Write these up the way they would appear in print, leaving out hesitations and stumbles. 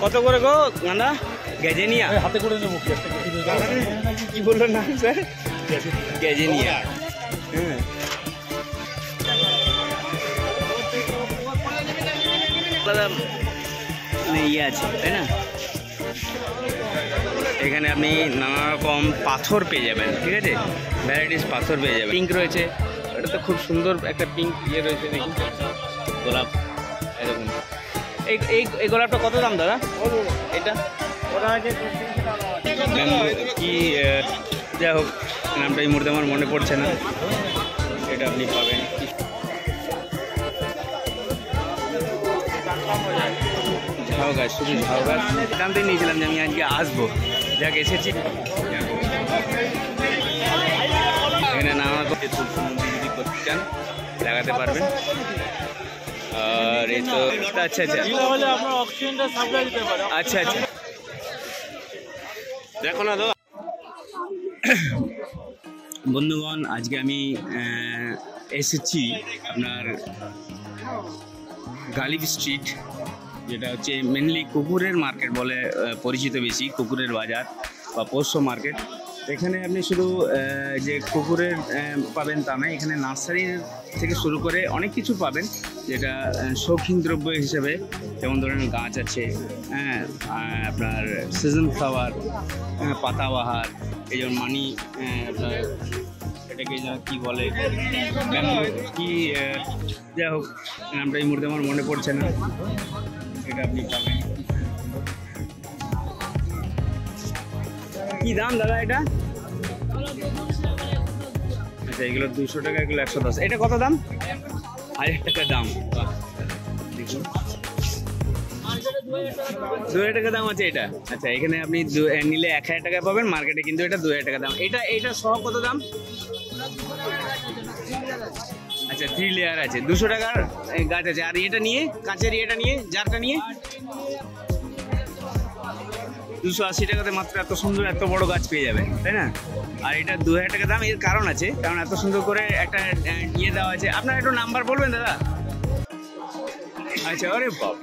কত করে গো গাঁদা? গ্যাজেনিয়া হাতে করে নেবো কি বললো নাম স্যার? গ্যাজেনিয়া। হ্যাঁ ইয়ে আছে তাই না? এখানে আপনি নানা রকম পাথর পেয়ে যাবেন, ঠিক আছে, ভ্যারাইটিস পাথর পেয়ে যাবেন। পিঙ্ক রয়েছে, এটা তো খুব সুন্দর একটা পিঙ্ক ইয়ে রয়েছে, দেখি গোলাপ এরকম। এই গোলাপটা কত দাম দাদা? এটা কি যাই হোক, নামটা এই মুহূর্তে আমার মনে পড়ছে না। এটা আপনি পাবেন ঝাউ গাছ, শুধু ঝাউ গাছ। জানতেই নিয়েছিলাম যে আমি আজকে আসবো, যাক এসেছি। এখানে নানা রকম তুলসী মন্দির যদি করতে চান লাগাতে পারবেন। আর এই তো আচ্ছা আচ্ছা আচ্ছা আচ্ছা দেখো না দাদা। বন্ধুগণ, আজকে আমি এসেছি আপনার গালিব স্ট্রিট, যেটা হচ্ছে মেনলি কুকুরের মার্কেট বলে পরিচিত, বেশি কুকুরের বাজার বা পোষ্য মার্কেট। এখানে আপনি শুধু যে কুকুরের পাবেন তা নয়, এখানে নার্সারি থেকে শুরু করে অনেক কিছু পাবেন, যেটা শৌখিন দ্রব্য হিসেবে, যেমন ধরেন গাছ আছে, হ্যাঁ আপনার সিজন ফ্লাওয়ার, পাতাবাহার, এই যেমন মানি, আপনার এটাকে কী বলে কি, যাই হোক নামটা এই মুহূর্তে আমার মনে পড়ছে না। এটা আপনি পাবেন। কি দাম দাদা এটা? আচ্ছা এগুলো 200 টাকা, এগুলো 110। এটা কত দাম? 1000 টাকা দাম। দেখুন 2000 টাকা দাম আছে এটা। আচ্ছা এখানে আপনি নিলে 1000 টাকা পাবেন, মার্কেটে কিন্তু এটা 2000 টাকা দাম। এটা সহ কত দাম? আচ্ছা 3 লেয়ার আছে, 200 টাকার গাছ আছে। আর এটা নিয়ে, কাঁচের এটা নিয়ে, জারটা নিয়ে 280 টাকাতে মাত্র এত সুন্দর এত বড় গাছ পেয়ে যাবেন, তাই না? আর এটা 2000 টাকা দাম। এর কারণ আছে, কারণ এত সুন্দর করে একটা ইয়ে দেওয়া আছে। আপনার একটু নাম্বার বলবেন দাদা? আচ্ছা, আরে বাপ,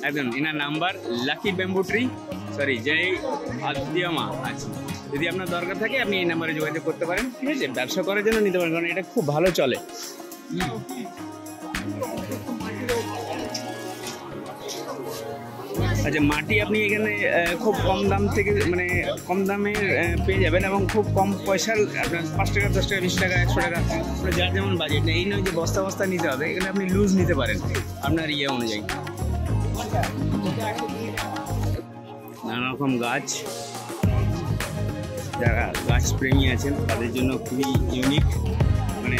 একদম এনার number lucky bamboo tree, sorry জয় আদিয়ামা। আচ্ছা, যদি আপনার দরকার থাকে আপনি এই নাম্বারে যোগাযোগ করতে পারেন, ঠিক আছে? ব্যবসা করার জন্য নিতে পারেন, কারণ এটা খুব ভালো চলে। আচ্ছা, মাটি আপনি এখানে খুব কম দাম থেকে, মানে কম দামে পেয়ে যাবেন, এবং খুব কম পয়সার, আপনার 5 টাকা, 10 টাকা, 20 টাকা, 100 টাকা, যার যেমন বাজেট। এই নয় যে বস্তা বস্তা নিতে হবে, এখানে আপনি লুজ নিতে পারেন আপনার ইয়ে অনুযায়ী। নানা রকম গাছ, যারা গাছ প্রেমী আছেন তাদের জন্য খুবই ইউনিক, মানে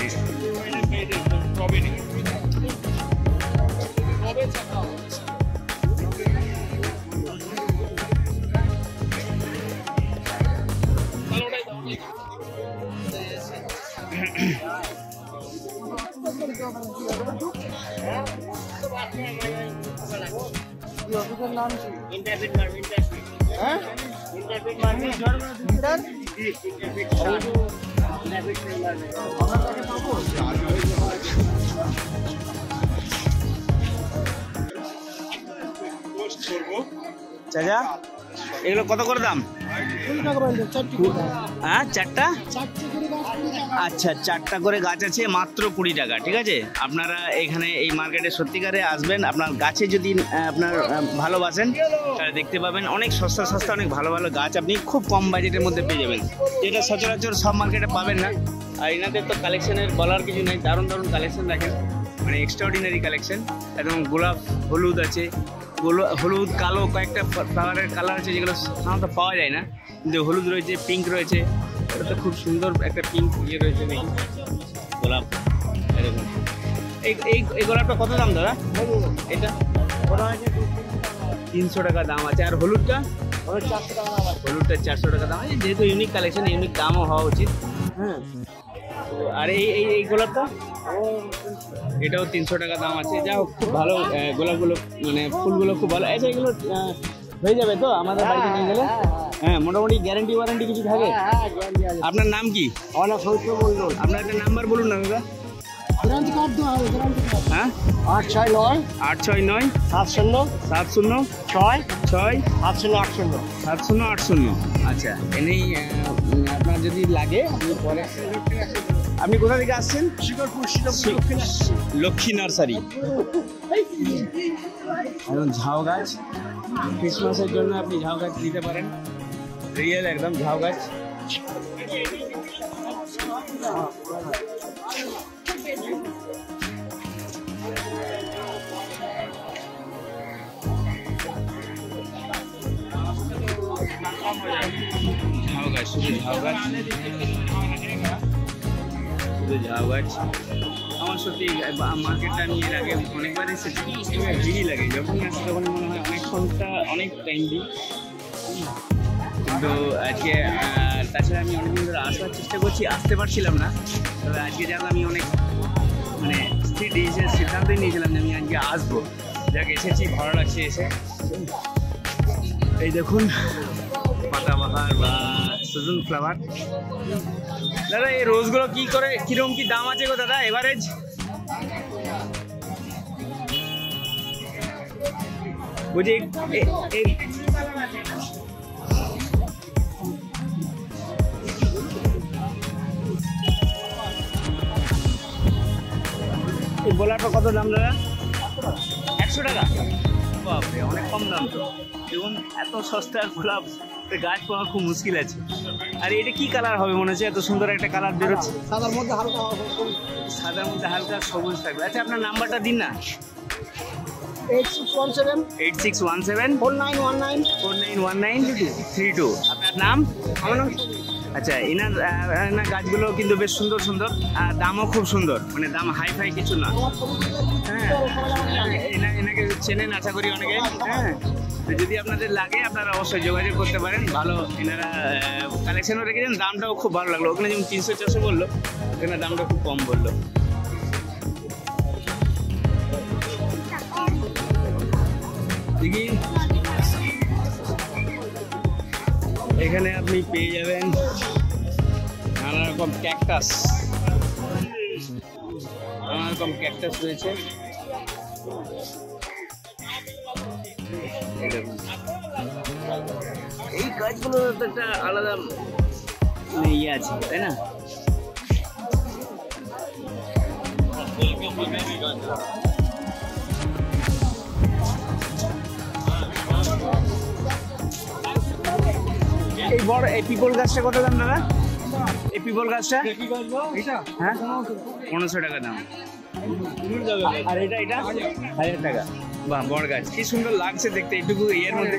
চাচা এগুলো কত করে দাম? হ্যাঁ, চারটা? আচ্ছা, 4টা করে গাছ আছে, মাত্র 20 টাকা, ঠিক আছে? আপনারা এখানে এই মার্কেটে সত্যিকারে আসবেন, আপনার গাছে যদি আপনার ভালোবাসেন তাহলে দেখতে পাবেন অনেক সস্তা সস্তা অনেক ভালো ভালো গাছ আপনি খুব কম বাজেটের মধ্যে পেয়ে যাবেন, যেটা সচরাচর সব মার্কেটে পাবেন না। আর এনাদের তো কালেকশনের বলার কিছু নেই, দারুণ দারুণ কালেকশন রাখেন, মানে এক্সট্রাঅর্ডিনারি কালেকশন। একদম গোলাপ, হলুদ আছে, হলুদ, কালো, কয়েকটা ফ্লাওয়ারের কালার আছে যেগুলো সাধারণত পাওয়া যায় না, কিন্তু হলুদ রয়েছে, পিঙ্ক রয়েছে। এটা তো খুব সুন্দর একটা পিঙ্ক ইয়ে রয়েছে, দেখি গোলাপ এরকম। এই গোলাপটা কত দাম দাদা? এটা 300 টাকা দাম আছে। আর হলুদটা? হলুদটা 400 টাকা দাম আছে। যেহেতু ইউনিক কালেকশন, ইউনিক দামও হওয়া উচিত। হ্যাঁ, আর এই গোলাপটা? এটাও 300 টাকা দাম আছে। যা হোক, খুব ভালো গোলাপগুলো, মানে ফুলগুলো খুব ভালো। আচ্ছা, এগুলো হয়ে যাবে তো আমাদের বাড়িতে নিয়ে গেলে? হ্যাঁ, মোটামুটি গ্যারান্টি ওয়ারেন্টি কিছু থাকে? আপনার নাম কি? আপনার একটা নাম্বার বলুন না দাদা। হ্যাঁ 869 869 70 70 6 6 70 7080। আচ্ছা এনেই আপনার যদি লাগে আপনি পরে। আপনি কোথা থেকে আসছেন? শিকরপুর লক্ষ্মী নার্সারি। এখন ঝাউ গাছ ক্রিসমাসের জন্য আপনি ঝাউ গাছ দিতে পারেন, রিয়েল একদম ঝাউ গাছ। ঝাউ গাছ, শুধু ঝাউ গাছ, শুধু ঝাউ গাছ। আমার সত্যি মার্কেটটা আমি এর আগে অনেকবার এসেছি, ভিড়ই লাগে যখনই আসি তখন মনে হয় অনেকক্ষণটা অনেক টাইম দিই। কিন্তু আজকে তাছাড়া আমি অনেকদিন ধরে আসার চেষ্টা করছি, আসতে পারছিলাম না। তবে আজকে যাক আমি অনেক মানে সিদ্ধান্তই নিয়েছিলাম যে আমি আজকে আসবো। যাক এসেছি, ভালো লাগছে এসে। এই দেখুন পাতাবাহার বা সিজন ফ্লাওয়ার। দাদা এই রোজগুলো কি করে কিরকম কি দাম আছে গো দাদা এভারেজ? বুঝি এই বোলারটা কত দাম দাদা? 100 টাকা? বাপরে অনেক কম দাম তো। দেখুন এত সস্তা গোলাপ গাছ পাওয়া খুব মুশকিল আছে। আর এটা কি কালার হবে মনে হচ্ছে? এত সুন্দর একটা কালার বেরোচ্ছে। সাদার মধ্যে হালকা সবুজ থাকবে। আচ্ছা আপনার নাম্বারটা দিন না। 8617 8617 4919 491932। আপনার নাম? আমার নাম। আচ্ছা এনার গাছগুলো কিন্তু বেশ সুন্দর সুন্দর, আর দামও খুব সুন্দর, মানে দাম হাই ফাই কিছু না। হ্যাঁ এনাকে চেনেন আশা করি অনেকে। হ্যাঁ যদি আপনাদের লাগে আপনারা অবশ্যই যোগাযোগ করতে পারেন। ভালো এনারা কালেকশনও রেখেছেন, দামটাও খুব ভালো লাগলো। ওখানে যেমন 300-400 বললো, এখানে দামটা খুব কম বললো। দেখি এখানে আপনি পেয়ে যাবেন নানা রকম ক্যাকটাস, নানা রকম ক্যাকটাস রয়েছে। এই গাছগুলো তো একটা আলাদা ইয়ে আছে তাই না? এই বড় এই পিপল গাছটা কত দাম দাদা? এই পিপল গাছটা হ্যাঁ 1500 টাকা দাম। আর এটা 1000 টাকা। বাহ বড় গাছ, কি সুন্দর লাগছে দেখতে এইটুকু এর মধ্যে।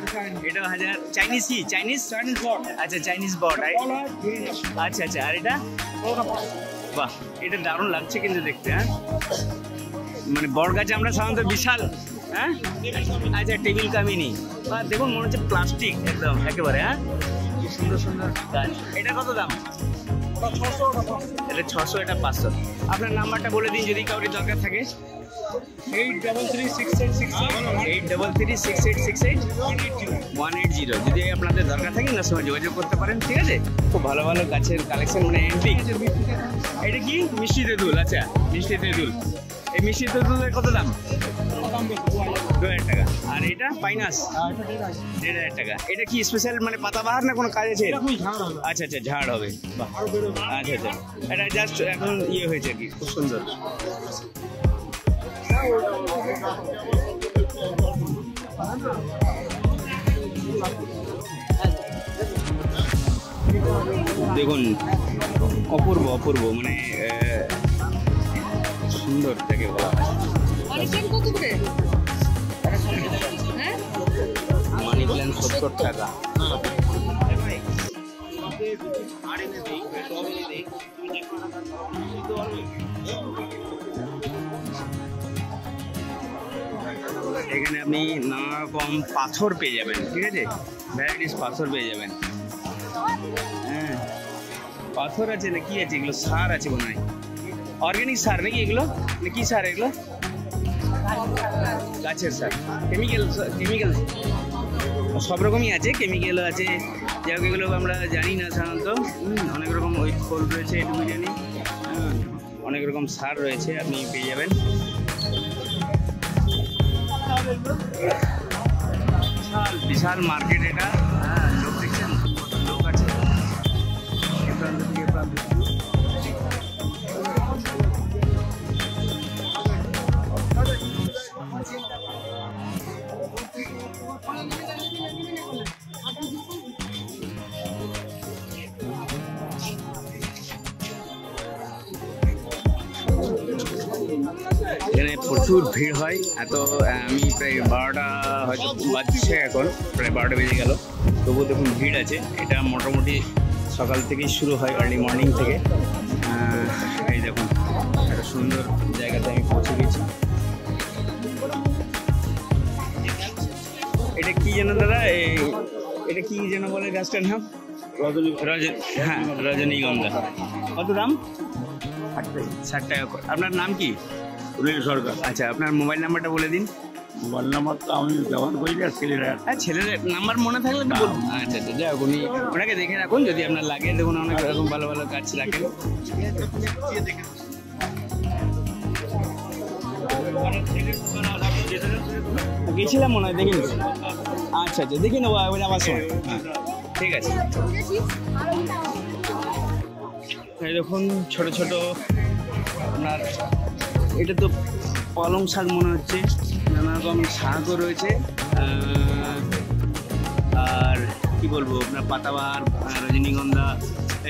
এটা 1000। চাইনিজ কি? চাইনিজ বট। আচ্ছা চাইনিজ বট। আচ্ছা আচ্ছা। আর এটা? বাহ এটা দারুণ লাগছে কিন্তু দেখতে। হ্যাঁ মানে বড় গাছ আমরা সাধারণত বিশাল। হ্যাঁ আচ্ছা টেবিল কামিনি। বা দেখুন মনে হচ্ছে প্লাস্টিক একদম একেবারে। হ্যাঁ কি সুন্দর সুন্দর গাছ। এটা কত দাম? এটা 600, এটা 500। আপনার নাম্বারটা বলে দিন যদি কাউরি দরকার থাকে। 836868 যদি আপনাদের দরকার থাকে না সময় যোগাযোগ করতে পারেন। ঠিক আছে, খুব ভালো ভালো গাছের কালেকশন, মানে এন্টিক। এটা কি? মিষ্টি তেঁতুল। আচ্ছা মিষ্টি তেঁতুল। এই মিষ্টি তেঁতুলের কত দাম? 2000 টাকা। আর এটা পাইনাস 1500 টাকা। এটা কি স্পেশাল মানে পাতাবাহার না কোনো কাজ আছে? আচ্ছা আচ্ছা ঝাড় হবে। আচ্ছা আচ্ছা এটা জাস্ট এখন ইয়ে হয়েছে কি, খুব সুন্দর। দেখুন অপূর্ব অপূর্ব, মানে সুন্দর থেকে বলা হয়। মানি প্ল্যান্ট 70 টাকা। এখানে আপনি নানা রকম পাথর পেয়ে যাবেন। ঠিক আছে, ভ্যারাইটিস পাথর পেয়ে যাবেন। হ্যাঁ পাথর আছে না কি আছে? এগুলো সার আছে মনে হয়, অর্গানিক সার নাকি এগুলো? না কি সার এগুলো? গাছের সার। কেমিক্যাল সব রকমই আছে, কেমিক্যালও আছে। যাই হোক এগুলো আমরা জানি না সাধারণত। অনেক রকম ওই ফল রয়েছে এটুকু জানি। অনেক রকম সার রয়েছে, আপনি পেয়ে যাবেন। বিশাল মার্কেট এটা। হ্যাঁ, লোক দেখছেন কত লোক আছে। এখানে প্রচুর ভিড় হয়। এত আমি প্রায় 12টা হয়তো বাজছে, এখন প্রায় 12টা বেজে গেল, তবুও দেখুন ভিড় আছে। এটা মোটামুটি সকাল থেকেই শুরু হয়, আর্লি মর্নিং থেকে। এই দেখুন একটা সুন্দর জায়গাতে আমি পৌঁছে গেছি। এটা কি যেন দাদা, এটা কি যেন বলে গাছটার নাম? হ্যাঁ, রজনীগন্ধা। কত দাম? 60 টাকা। আপনার নাম কি? সুনীল সরকার। আচ্ছা, আপনার মোবাইল নাম্বারটা বলে দিন। মোবাইল নাম্বার তো আমি ব্যবহার করি না, ছেলেরা। হ্যাঁ, ছেলের নাম্বার মনে থাকলে তো বলুন। আচ্ছা আচ্ছা, যাই হোক, উনি ওনাকে দেখে রাখুন, যদি আপনার লাগে। দেখুন অনেক রকম ভালো ভালো গাছ রাখেন। গেছিলাম মনে হয়, দেখিনি। আচ্ছা আচ্ছা, দেখি নেবো আবার সময়। হ্যাঁ, ঠিক আছে। এই দেখুন ছোট ছোট আপনার, এটা তো পালং শাক মনে হচ্ছে, নানা রকম শাকও রয়েছে। আর কি বলবো, আপনার পাতাবাহার, রজনীগন্ধা,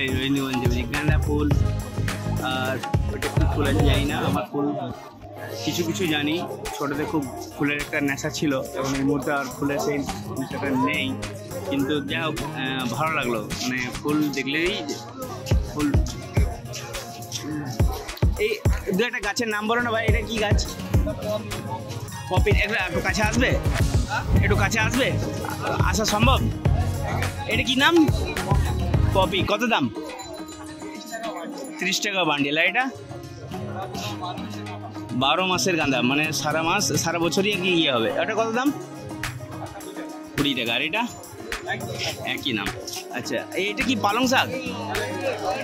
এই রজনীগন্ধা গাঁদা ফুল, আর ওটা কি ফুল আছে জানি না। আমার ফুল কিছু কিছু জানি, ছোটোতে খুব ফুলের একটা নেশা ছিল, এবং এই মুহূর্তে আর ফুলের সেই নেশাটা নেই। কিন্তু যা হোক, ভালো লাগলো, মানে ফুল দেখলেই ফুল। এই দু একটা গাছের নাম বলো না ভাই, এটা কি গাছ? পপি। একটু কাছে আসবে, একটু কাছে আসবে, আসা সম্ভব? এটা কি নাম? পপি। কত দাম? 30 টাকা বান্ডিল। আর এটা 12 মাসের গাঁদা, মানে সারা মাস সারা বছরই আর কি ইয়ে হবে। ওটা কত দাম? 20 টাকা। আর এটা একই নাম। আচ্ছা, এইটা কি পালং শাক?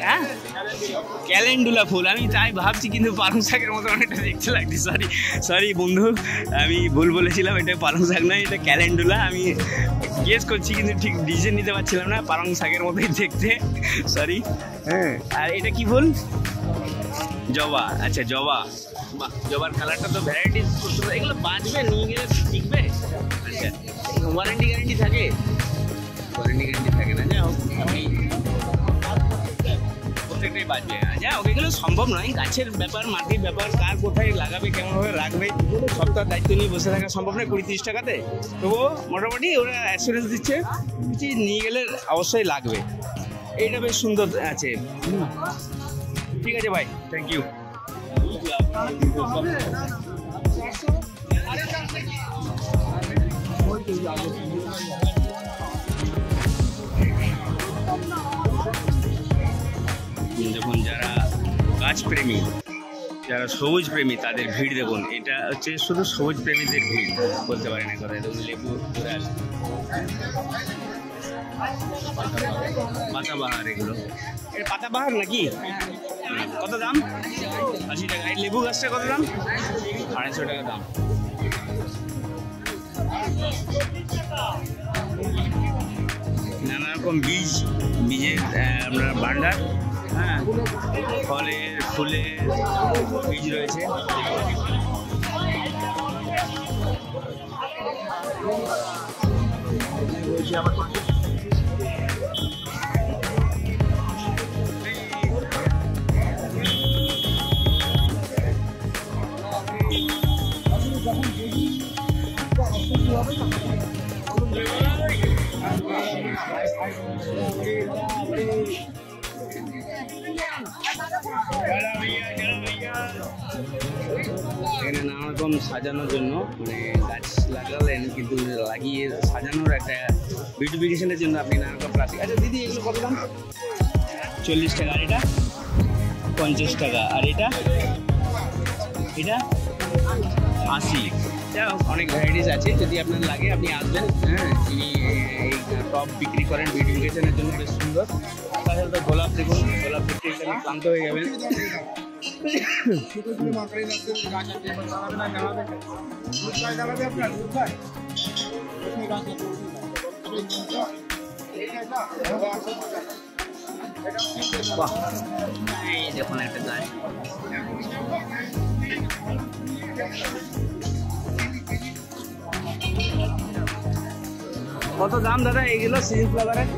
হ্যাঁ, ক্যালেন্ডুলা ফুল। আমি তাই ভাবছি, কিন্তু পালং শাকের মতো অনেকটা দেখতে লাগছে। সরি বন্ধু, আমি ভুল বলেছিলাম। এটা পালং শাক নয়, এটা ক্যালেন্ডুলা। আমি গেস করছি, কিন্তু ঠিক ডিসিশন নিতে পারছিলাম না। পালং শাকের মতোই দেখতে, সরি। হ্যাঁ, আর এটা কি ফুল? জবা। আচ্ছা, জবা। বাহ, জবার কালারটা তো ভ্যারাইটিস। এগুলো বাঁচবে, নিয়ে গেলে টিকবে? আচ্ছা, ওয়ারেন্টি গ্যারেন্টি থাকে? ওয়ারেন্টি গ্যারেন্টি থাকে না। যাই হোক, আপনি প্রত্যেকটাই বাঁচবে। যাই হোক, এগুলো সম্ভব নয়। গাছের ব্যাপার, মাটির ব্যাপার, কার কোথায় লাগাবে, কেমনভাবে রাখবে, সবটার দায়িত্ব নিয়ে বসে থাকা সম্ভব নয় 20-30 টাকাতে। তবুও মোটামুটি ওরা অ্যাসুরেন্স দিচ্ছে, নিয়ে গেলে অবশ্যই লাগবে। এইটা বেশ সুন্দর আছে। ঠিক আছে ভাই, থ্যাংক ইউ। দেখুন, যারা গাছপ্রেমী, যারা সবুজ প্রেমী, তাদের ভিড় দেখুন। এটা হচ্ছে শুধু সবুজ প্রেমীদের ভিড় বলতে পারেন এক কথায়। দেখুন, লেবু ঘুরে আসে, পাতাবাহার। এগুলো এটা পাতাবাহার নাকি? কত দাম? 80 টাকা। এই লেবু গাছটা কত দাম? 250 টাকা দাম। নানা রকম বীজের আপনার ভান্ডার। হ্যাঁ, ফলের, ফুলের বীজ রয়েছে। এখানে নানা রকম সাজানোর জন্য, মানে গাছ লাগালেন কিন্তু লাগিয়ে সাজানোর একটা বিউটিফিকেশনের জন্য আপনি নানা রকম প্লাস্টিক। আচ্ছা দিদি, এগুলো কত দাম? 40 টাকা। আর এটা 50 টাকা। আর এটা 80। যা হোক, অনেক ভ্যারাইটিস আছে। যদি আপনার লাগে আপনি আসবেন। হ্যাঁ, তিনি এই টপ বিক্রি করেন বিউটিফিকেশনের জন্য, বেশ সুন্দর। তাছাড়া গোলাপ দেখুন, গোলাপ বিক্রি ক্লান্ত হয়ে যাবেন। বাহ, এই দেখুন একটা গাছ। কত দাম দাদা এগুলো সিজন ফ্লাওয়ারের?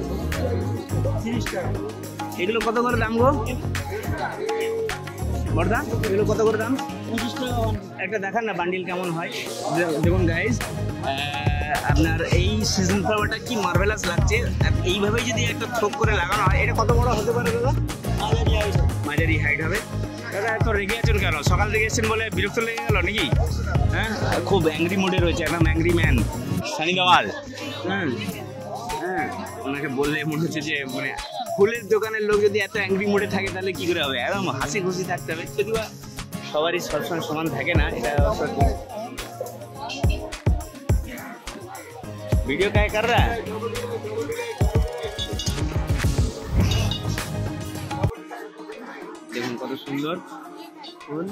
30 টাকা। এগুলো কত করে দাম গো বড়দা? এগুলো কত করে দাম? 25 টাকা। একটা দেখান না বান্ডিল কেমন হয়। দেখুন গাইজ, আপনার এই সিজন ফ্লাওয়ারটা কি মার্ভেলাস লাগছে। আর এইভাবেই যদি একটা থোক করে লাগানো হয়, এটা কত বড় হতে পারে দাদা? মাঝারি হাইট হবে। দাদা এত রেগে আছেন কেন? সকাল থেকে এসেছেন বলে বিরক্ত লেগে গেল নাকি? হ্যাঁ, খুব অ্যাংরি মুডে রয়েছে, একদম অ্যাংরি ম্যান সানি দেওয়াল। হ্যাঁ হ্যাঁ, ওনাকে বললে মনে হচ্ছে যে মানে ফুলের দোকানের লোক যদি এত অ্যাংরি মুডে থাকে তাহলে কি করে হবে? একদম হাসি খুশি থাকতে হবে। যদিও সবারই সবসময় সমান থাকে না, এটা সত্যি। ভিডিও काय कर रहा है? দেখুন কত সুন্দর ফুল।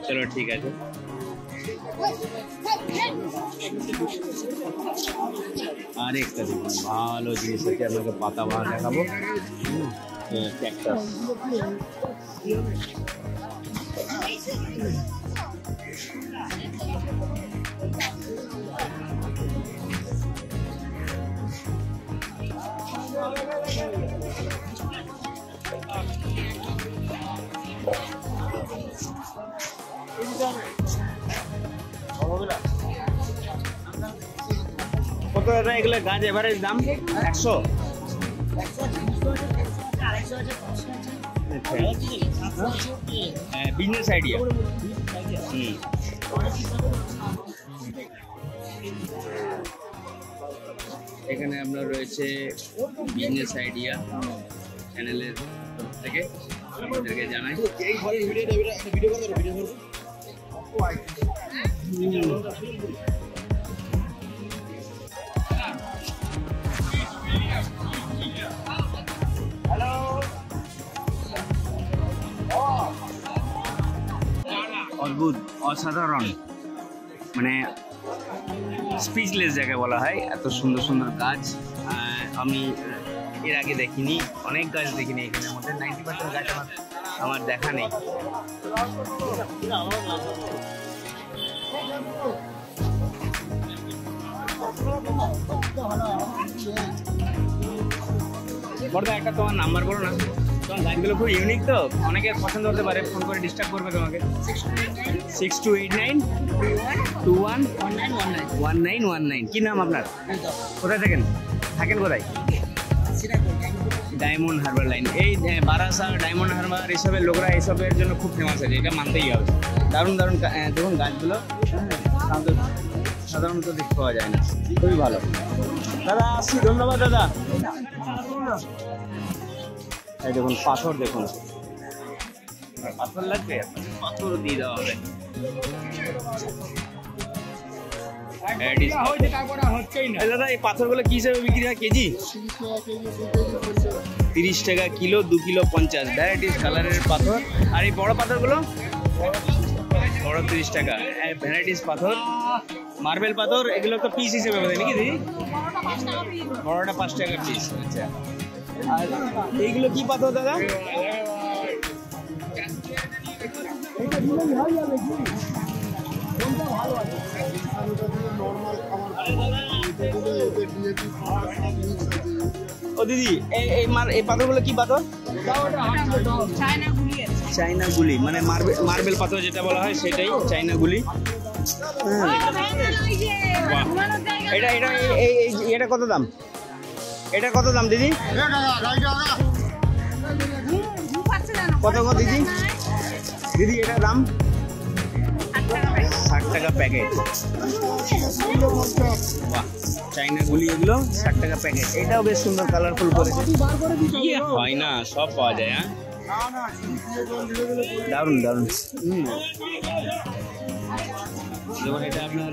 চলো ঠিক আছে। আর একটা দেখুন ভালো জিনিস আছে, আপনাকে পাতা বাহার দেখাবো। ক্যাকটাস। কত দাদা এগুলো গাছ এভারেজ দাম? 100? Business idea. এখানে আপনার রয়েছে বিজনেস আইডিয়া চ্যানেলের তরফ থেকে আপনাদেরকে জানাই। অদ্ভুত, অসাধারণ, মানে স্পিচলেস যাকে বলা হয়। এত সুন্দর সুন্দর গাছ আমি এর আগে দেখিনি, অনেক গাছ দেখিনি এখানের মধ্যে। 90% গাছ আমার দেখা নেই। বড়দা একটা তোমার নাম্বার বলো না, তোমার গাছগুলো খুব ইউনিক তো, অনেকে পছন্দ হতে পারে, ফোন করে ডিস্টার্ব করবে তোমাকে। 6289211919। কি নাম আপনার? কোথায় থাকেন? কোথায়? Diamond Harbour line. এই বারাসা ডায়মন্ড হারবার এসবের লোকরা এসবের জন্য খুব ফেমাস আছে, এটা মানতেই হবে। দারুণ দারুণ দেখুন গাছগুলো, সাধারণত দেখতে পাওয়া যায় না, খুবই ভালো। দাদা আসছি, ধন্যবাদ দাদা। এই দেখুন পাথর, দেখুন পাথর লাগবে, পাথর দিয়ে দেওয়া হবে। দাদা এই পাথরগুলো কি হিসেবে বিক্রি হয় কেজি? 30 টাকা কিলো, 2 কিলো 50। ভ্যারাইটিস কালারের পাথর। আর এই বড় পাথরগুলো? বড় 30 টাকা। ভ্যারাইটিস পাথর, মার্বেল পাথর, এগুলো তো পিস হিসেবে বোধ হয় নাকি দিদি? বড়টা 5 টাকা পিস। আচ্ছা, আর এইগুলো কি পাথর দাদা? ও দিদি এই পাথরগুলো কি পাথর? চাইনা গুলি, মানে মার্বেল পাথর যেটা বলা হয় সেটাই চাইনা গুলি। এটা এটা এটা কত দাম? এটা কত দাম দিদি? কত কত দিদি? দিদি এটা দাম 60 টাকা প্যাকেট। বাহ, চাইনা গুলি এগুলো 60 টাকা প্যাকেট। এটাও বেশ সুন্দর কালারফুল করেছে। হয় না, সব পাওয়া যায়। হ্যাঁ, দারুণ দারুণ। যেমন এটা আপনার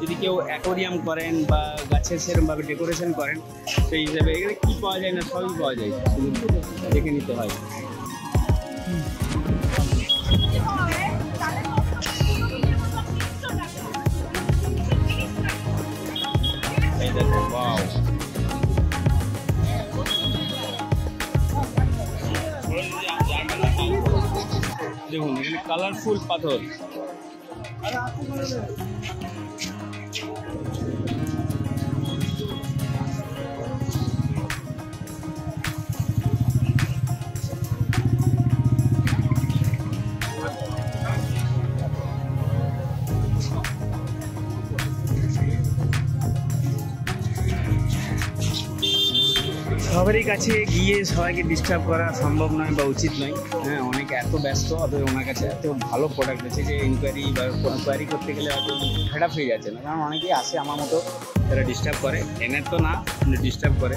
যদি কেউ অ্যাকোরিয়াম করেন বা গাছের সেরকমভাবে ডেকোরেশন করেন সেই হিসাবে এখানে কী পাওয়া যায় না সবই পাওয়া যায়, শুধু দেখে নিতে হয়। এই দেখো, ওয়াও, দেখুন এখানে কালারফুল পাথর। সবারই কাছে গিয়ে সবাইকে ডিস্টার্ব করা সম্ভব নয় বা উচিত নয়। হ্যাঁ, অনেকে এত ব্যস্ত, অতএব ওনার কাছে এত ভালো প্রোডাক্ট আছে যে ইনকোয়ারি বা কোয়ারি করতে গেলে হয়তো ফেড আপ হয়ে যাচ্ছে না, কারণ অনেকেই আসে আমার মতো তারা ডিস্টার্ব করে, এনের তো না কিন্তু ডিস্টার্ব করে।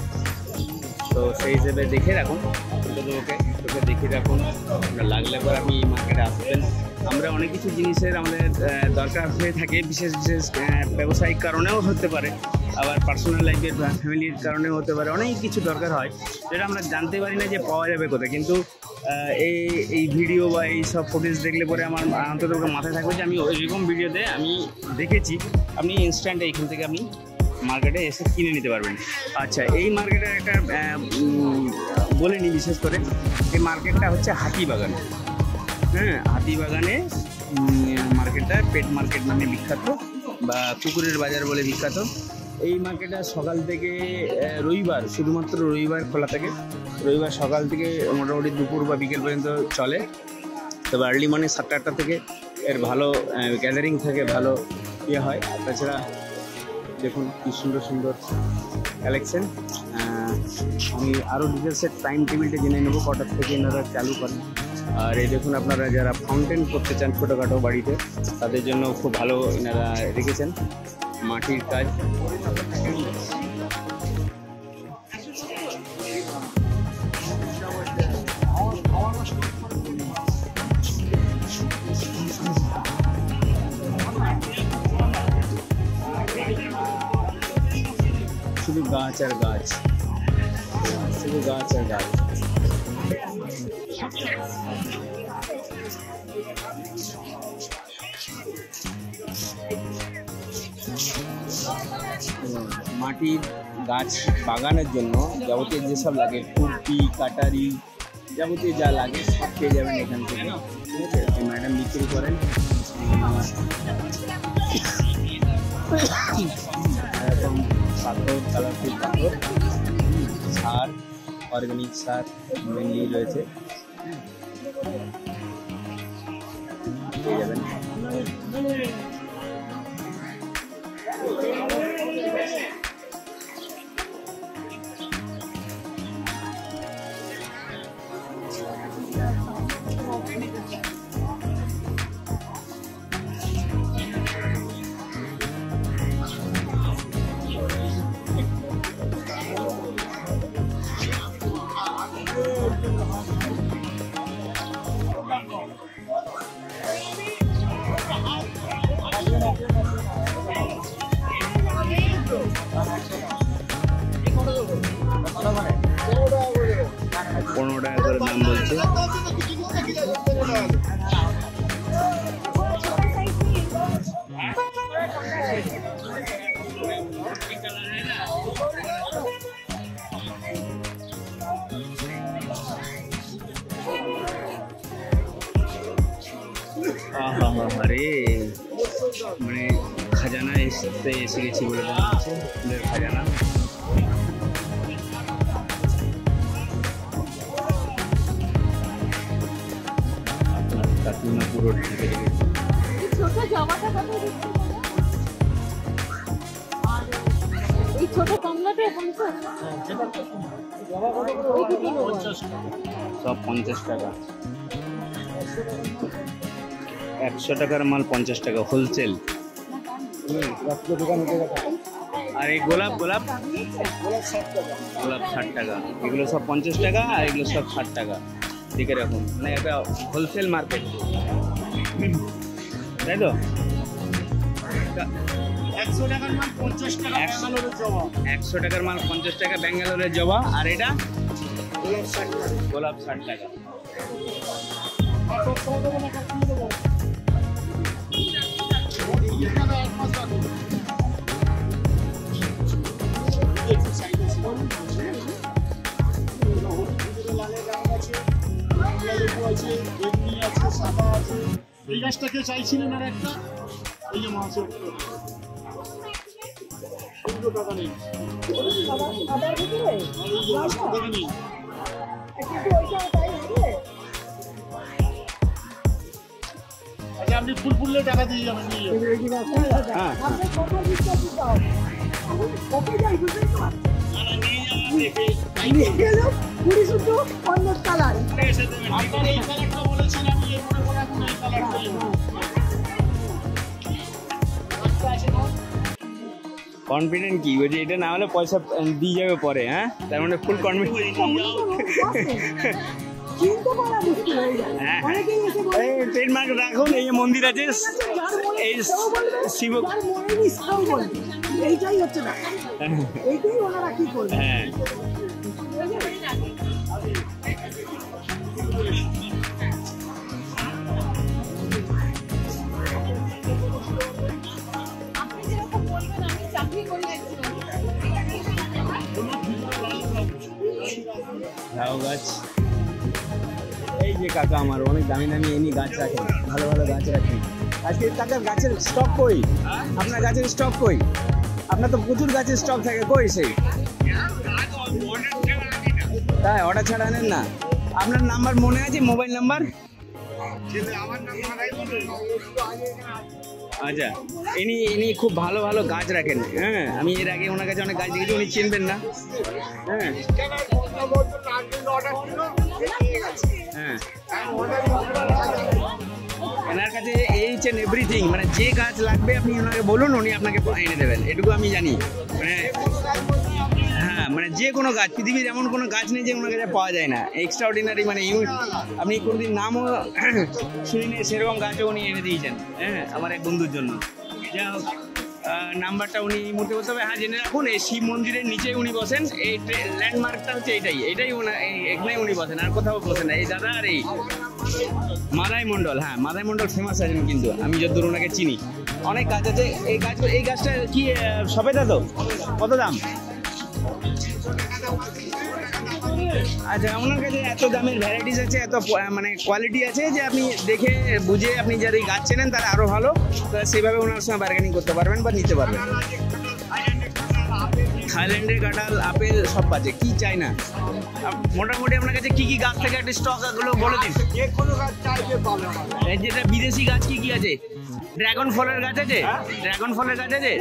তো সেই হিসেবে দেখে রাখুন, তোকে দেখে রাখুন, লাগলে পর আপনি মার্কেটে আসবেন। আমরা অনেক কিছু জিনিসের আমাদের দরকার হয়ে থাকে, বিশেষ বিশেষ ব্যবসায়িক কারণেও হতে পারে, আবার পার্সোনাল লাইফের বা ফ্যামিলির কারণেও হতে পারে। অনেক কিছু দরকার হয় যেটা আমরা জানতে পারি না যে পাওয়া যাবে কোথায়, কিন্তু এই ভিডিও বা এই সব ফুটেজ দেখলে পরে আমার অন্তত মাথায় থাকবে যে আমি ওইরকম ভিডিওতে আমি দেখেছি। আপনি ইনস্ট্যান্ট এইখান থেকে আপনি মার্কেটে এসে কিনে নিতে পারবেন। আচ্ছা, এই মার্কেটের একটা বলে নিই বিশেষ করে, এই মার্কেটটা হচ্ছে হাতিবাগান। হ্যাঁ, হাতিবাগানে মার্কেটটা পেট মার্কেট মানে বিখ্যাত, বা কুকুরের বাজার বলে বিখ্যাত। এই মার্কেটটা সকাল থেকে রবিবার, শুধুমাত্র রবিবার খোলা থাকে। রবিবার সকাল থেকে মোটামুটি দুপুর বা বিকেল পর্যন্ত চলে, তবে আর্লি মর্নিং 7টা থেকে এর ভালো গ্যাদারিং থাকে, ভালো ইয়ে হয়। আর তাছাড়া দেখুন কি সুন্দর সুন্দর কালেকশন। আমি আরও ডিটেলসের টাইম টেবিলটা জেনে নেবো কটার থেকে এনারা চালু করেন। আর এই দেখুন, আপনারা যারা ফাউন্টেন করতে চান ছোটোখাটো বাড়িতে, তাদের জন্য খুব ভালো এনারা রেখেছেন মাটির কাজ। শুধু গাছ আর গাছ, শুধু গাছ আর গাছ। মাটির গাছ বাগানের জন্য যাবতীয় যেসব লাগে, খুরপি, কাটারি, যাবতীয় যা লাগে সব পেয়ে যাবেন এখান থেকে। ঠিক আছে, এই ম্যাডাম বিক্রি করেন এরকম পাথর, কালারফুল পাথর, সার, অর্গানিক সার মেনলি রয়েছে, পেয়ে যাবেন। $15 করে দাম বলছে। আরে মানে খাজানা এসে গেছি বলে মনে হচ্ছে, ফুলের খাজানা। কাকিমা পুরো ঢেকে রেখেছে। এই ছোট কমলাটা 50, সব 50 টাকা। 100 টাকার মাল 50 টাকা হোলসেল। আর এই গোলাপ 60 টাকা। এগুলো সব 50 টাকা আর এগুলো সব 60 টাকা। ঠিক এরকম, মানে একটা হোলসেল মার্কেট, তাই তো? 100 টাকার মাল 50 টাকা ব্যাঙ্গালোরের জবা। 100 টাকার মাল 50 টাকা ব্যাঙ্গালোরের জবা। আর এটা গোলাপ 60 টাকা। গোলাপ 60 টাকা। এই গাছটা কে চাইছিলেন আর একটা এই যে মাছ টাকা নেই টাকা নেই। আচ্ছা আপনি ফুল ফুললে টাকা দিয়ে যাবেন নিয়ে যাবেন। হ্যাঁ আপনার এই কালারটা বলেছেন আমি এর মনে করে এখন এই কালারটা কনফিডেন্ট কি বলছি, এটা না হলে পয়সা দিয়ে যাবে পরে। হ্যাঁ তার মানে ফুল কনফিডেন্ট। হ্যাঁ এই ট্রেডমার্ক রাখুন। এই যে মন্দির আছে, এই শিব। এইটাই হচ্ছে না, এইটাই ওনারা কি করবে। হ্যাঁ লাউ গাছ। এই যে কাকা আমার অনেক দামি দামি এমনি গাছ রাখেন, ভালো ভালো গাছ রাখেন। আজকে কাকার গাছের স্টক কই? আপনার গাছের স্টক কই? আপনার তো প্রচুর গাছের স্টক থাকে, কই সেই? তাই অর্ডার ছাড়া আনেন না? আপনার নাম্বার মনে আছে, মোবাইল নাম্বার? আচ্ছা, ইনি খুব ভালো ভালো গাছ রাখেন। হ্যাঁ আমি এর আগে ওনার কাছে অনেক গাছ দেখেছি, উনি চিনবেন না। হ্যাঁ হ্যাঁ এনার কাছে এইচ এন্ড এভরিথিং, মানে যে গাছ লাগবে আপনি ওনাকে বলুন, উনি আপনাকে এনে দেবেন, এটুকু আমি জানি। মানে হ্যাঁ মানে যে কোনো গাছ, পৃথিবীর এমন কোনো গাছ নেই যে ওনার কাছে পাওয়া যায় না। এক্সট্রা অর্ডিনারি, মানে আপনি কোনোদিন নামও শুনিনি সেরকম গাছও উনি এনে দিয়েছেন। হ্যাঁ আমার এক বন্ধুর জন্য। যাই হোক, নাম্বারটা উনি এই মুহূর্তে বলতে হবে। হ্যাঁ জেনে রাখুন, এই শিব মন্দিরের নিচেই উনি বসেন। এই ল্যান্ডমার্কটা হচ্ছে এটাই এখানেই উনি বসেন, আর কোথাও বসেন না। এই দাদা আর এই মাদাই মণ্ডল। হ্যাঁ মাদাই মণ্ডল ফেমাস আছেন, কিন্তু আমি যতদূর ওনাকে চিনি। অনেক গাছ আছে। এই গাছটা কি সবেদা? তো কত দাম? আচ্ছা ওনার কাছে এত দামের ভ্যারাইটিস আছে, এত মানে কোয়ালিটি আছে যে আপনি দেখে বুঝে আপনি যারা গাছ চেনেন তারা আরও ভালো, সেভাবে ওনার সঙ্গে বার্গেনিং করতে পারবেন বা নিতে পারবেন। থাইল্যান্ডের কাঁঠাল, আপেল সব আছে, কি চাই না। মোটামুটি আপনার কাছে কি কি গাছ থেকে একটা স্টক গুলো বলে দিন। যেটা বিদেশি গাছ কি কি আছে? ড্রাগন ফলের গাছ আছে? ড্রাগন ফলের গাছ আছে?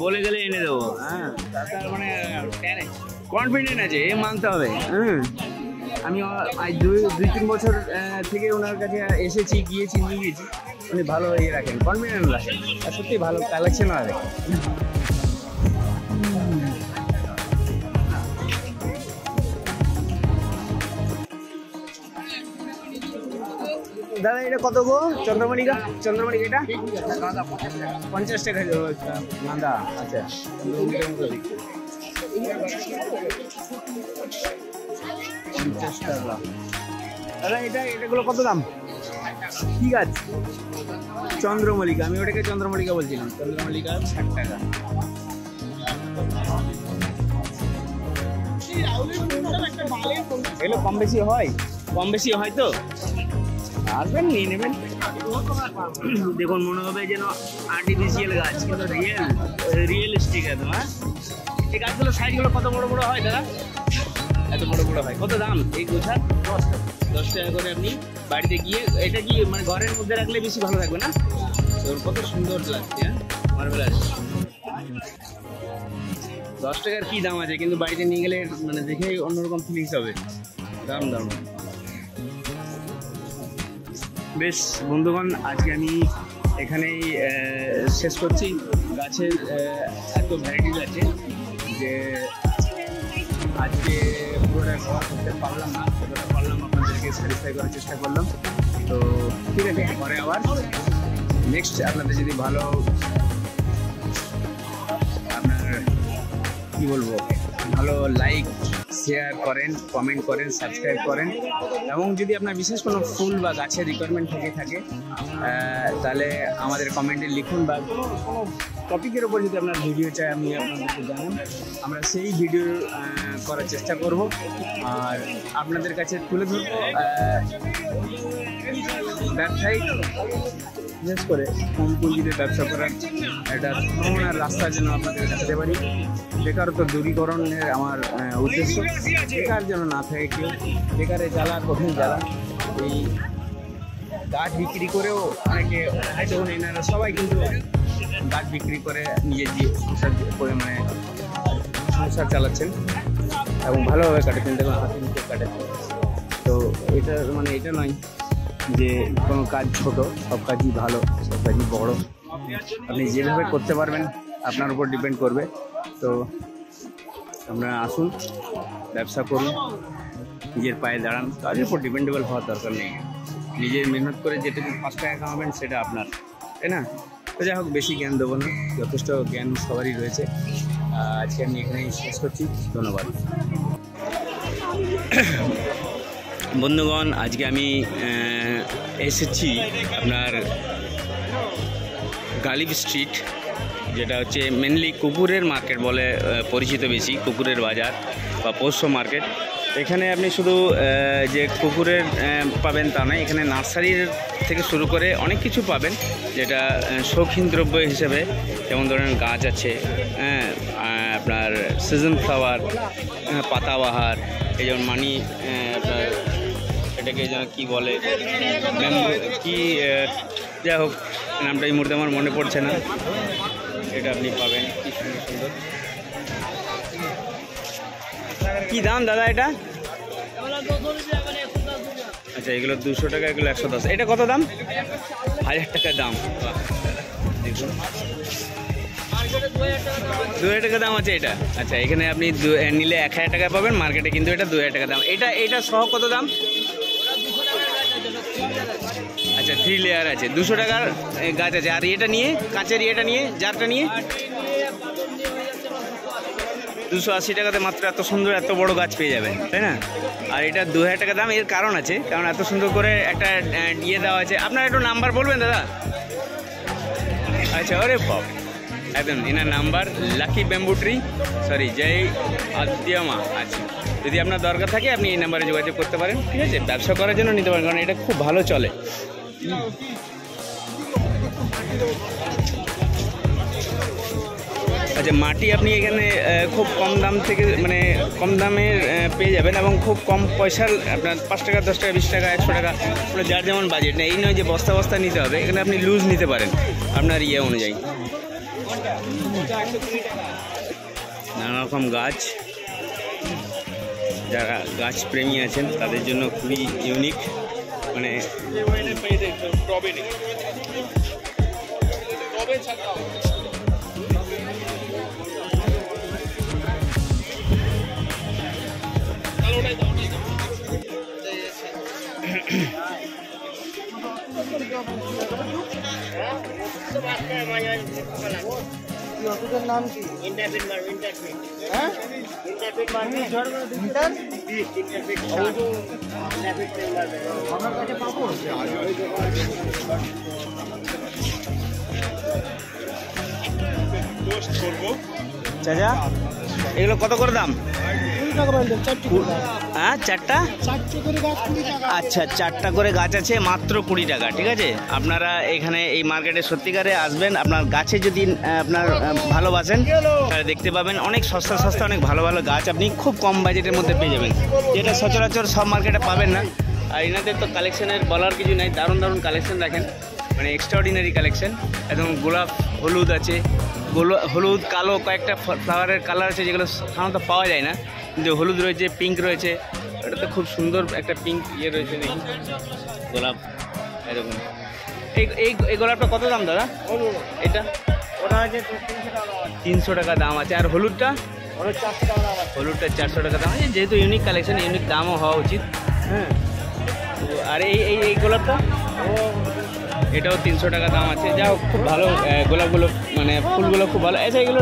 বলে গেলে এনে দেবো। হ্যাঁ তার মানে কনফিডেন্ট আছে, এ মানতে হবে। হ্যাঁ আমি আজ 2-3 বছর থেকে ওনার কাছে এসেছি, গিয়েছি, নিয়ে গেছি। উনি ভালো ইয়ে রাখেন, কনফিডেন্ট রাখেন, আর সত্যি ভালো কালেকশন হবে। দাদা এটা কত গো? চন্দ্রমল্লিকা এটা 50 টাকা গাঁদা। আচ্ছা 50 টাকা। দাদা এটাগুলো কত দাম? ঠিক আছে চন্দ্রমল্লিকা, আমি ওটাকে চন্দ্রমল্লিকা বলছিলাম। চন্দ্রমল্লিকা 60 টাকা। এগুলো কম বেশি হয়? কম বেশি হয় তো আসবেন, নিয়ে নেবেন। দেখুন মনে হবে যেন আর্টিফিশিয়াল গাছ, কিন্তু রিয়েলিস্টিক একদম। হ্যাঁ এই গাছগুলো সাইজগুলো কত বড় বড় হয় দাদা? এত বড় বড় হয়। কত দাম এই গোছা? 10 টাকা করে। আপনি বাড়িতে গিয়ে এটা কি মানে ঘরের মধ্যে রাখলে বেশি ভালো থাকবে না? কত সুন্দর লাগছে। হ্যাঁ মার্ভেলাস। 10 টাকার কি দাম আছে, কিন্তু বাড়িতে নিয়ে গেলে মানে দেখে অন্যরকম ফিলিংস হবে। দাম বেশ বন্ধুগণ, আজকে আমি এখানেই শেষ করছি। গাছের এত ভ্যারাইটিস আছে যে আজকে পুরোটা কভার করতে পারলাম না, যতটা পারলাম আপনাদেরকে স্যাটিসফাই করার চেষ্টা করলাম। তো ঠিক আছে, পরে আবার নেক্সট আপনাদের যদি ভালো কি বলবো, ভালো লাইক শেয়ার করেন, কমেন্ট করেন, সাবস্ক্রাইব করেন, এবং যদি আপনার বিশেষ কোনো ফুল বা গাছের রিকোয়ারমেন্ট থাকে তাহলে আমাদের কমেন্টে লিখুন, বা কোনো টপিকের ওপর যদি আপনার ভিডিও চাই আপনি আপনাদেরকে জানান, আমরা সেই ভিডিও করার চেষ্টা করব আর আপনাদের কাছে তুলে ধরবো ব্যবসায়িক, বিশেষ করে কম পুঁজিতে ব্যবসা করার একটা সম্ভাবনার রাস্তা যেন আপনাদের দেখাতে পারি। বেকারত্ব দূরীকরণের আমার উদ্দেশ্য, বেকার যেন না থাকে কেউ, বেকারের জ্বালা কঠিন জ্বালা। এই গাছ বিক্রি করেও অনেকে, দেখুন এনারা সবাই কিন্তু গাছ বিক্রি করে নিজের যে সংসার চালাচ্ছেন এবং ভালোভাবে কাটাচ্ছেন। দেখুন হাতে নিচে কাটাচ্ছেন। তো এটা এটা নয় যে কোনো কাজ ছোট, সব কাজই ভালো, সব কাজই বড়। আপনি যেভাবে করতে পারবেন আপনার উপর ডিপেন্ড করবে। তো আপনারা আসুন, ব্যবসা করুন, নিজের পায়ে দাঁড়ান, কাজের উপর ডিপেন্ডেবল হওয়ার দরকার নেই। নিজের মেহনত করে যেটুকু 5 টাকা কামাবেন সেটা আপনার, তাই না? তো যাই হোক, বেশি জ্ঞান দেবো না, যথেষ্ট জ্ঞান সবারই রয়েছে। আজকে আমি এখানেই শেষ করছি, ধন্যবাদ। বন্ধুগণ, আজকে আমি এসেছি আপনার গালিব স্ট্রিট, যেটা হচ্ছে মেনলি কুকুরের মার্কেট বলে পরিচিত, বেশি কুকুরের বাজার বা পোষ্য মার্কেট। এখানে আপনি শুধু যে কুকুরের পাবেন তা নয়, এখানে নার্সারির থেকে শুরু করে অনেক কিছু পাবেন, যেটা শৌখিন দ্রব্য হিসেবে, যেমন ধরেন গাছ আছে, আপনার সিজন ফ্লাওয়ার, পাতাবাহার, এই যেমন মানি, আপনার এটাকে যেন কী বলে, কি যাই হোক নামটা এই মুহূর্তে আমার মনে পড়ছে না, এটা আপনি পাবেন। কি সুন্দর সুন্দর। কী দাম দাদা এটা? আচ্ছা, এগুলো 200 টাকা, এগুলো 110। এটা কত দাম? 1000 টাকা দাম। দেখুন 2000 টাকা দাম আছে এটা। আচ্ছা, এখানে আপনি নিলে 1000 টাকা পাবেন, মার্কেটে কিন্তু এটা 2000 টাকা দাম। এটা সহ কত দাম? আচ্ছা, 3 লেয়ার আছে, 200 টাকার গাছ আছে। আর এটা নিয়ে, কাঁচের এটা নিয়ে, জারটা নিয়ে 280 টাকাতে মাত্র এত সুন্দর এত বড় গাছ পেয়ে যাবেন, তাই না? আর এটা 2000 টাকা দাম। এর কারণ আছে, কারণ এত সুন্দর করে একটা দিয়ে দেওয়া আছে। আপনার একটু নাম্বার বলবেন দাদা? আচ্ছা, ওরে বাপ, একদম এনার number, lucky bamboo tree, sorry, জয় আদ্যমা। আচ্ছা, যদি আপনার দরকার থাকে আপনি এই নাম্বারে যোগাযোগ করতে পারেন, ঠিক আছে? ব্যবসা করার জন্য নিতে পারেন, কারণ এটা খুব ভালো চলে। আচ্ছা, মাটি আপনি এখানে খুব কম দাম থেকে, কম দামের পেয়ে যাবেন, এবং খুব কম পয়সার, আপনার 5 টাকা, 10 টাকা, 20 টাকা, 100 টাকা, যার যেমন বাজেট নেই। এই নয় যে বস্তা বস্তা নিতে হবে, এখানে আপনি লুজ নিতে পারেন আপনার ইয়ে অনুযায়ী। নানা রকম গাছ, যারা গাছ প্রেমী আছেন তাদের জন্য খুবই ইউনিক, নাম কি? হ্যাঁ, আমার কাছে পাবো। চাচা, এগুলো কত করে দাম? 20 টাকা বান্ডেল, 4 টাকা। হ্যাঁ, 4টা? 4 করে গাছ 20 টাকা। আচ্ছা, 4টা করে গাছ আছে, মাত্র 20 টাকা, ঠিক আছে? আপনারা এখানে এই মার্কেটে সত্যিকারে আসবেন, আপনার গাছে যদি আপনার ভালোবাসেন তাহলে দেখতে পাবেন অনেক সস্তা সস্তা অনেক ভালো ভালো গাছ আপনি খুব কম বাজেটের মধ্যে পেয়ে যাবেন, যেটা সচরাচর সব মার্কেটে পাবেন না। আর এনাদের তো কালেকশনের বলার কিছু নাই, দারুণ দারুণ কালেকশন রাখেন, এক্সট্রাঅর্ডিনারি কালেকশন। একদম গোলাপ, হলুদ আছে, হলুদ, কালো, কয়েকটা ফ্লাওয়ারের কালার আছে যেগুলো সাধারণত পাওয়া যায় না, কিন্তু হলুদ রয়েছে, পিঙ্ক রয়েছে। এটা তো খুব সুন্দর একটা পিঙ্ক ইয়ে রয়েছে, দেখুন গোলাপ এরকম। এই গোলাপটা কত দাম দাদা? এটা ওটা আছে 300 টাকা দাম আছে। আর হলুদটা? হলুদটা 400 টাকা দাম আছে। যেহেতু ইউনিক কালেকশন, ইউনিক দামও হওয়া উচিত। হ্যাঁ, আর এই গোলাপটা এটাও 300 টাকা দাম আছে। যা হোক খুব ভালো গোলাপগুলো, মানে ফুলগুলো খুব ভালো। আচ্ছা এগুলো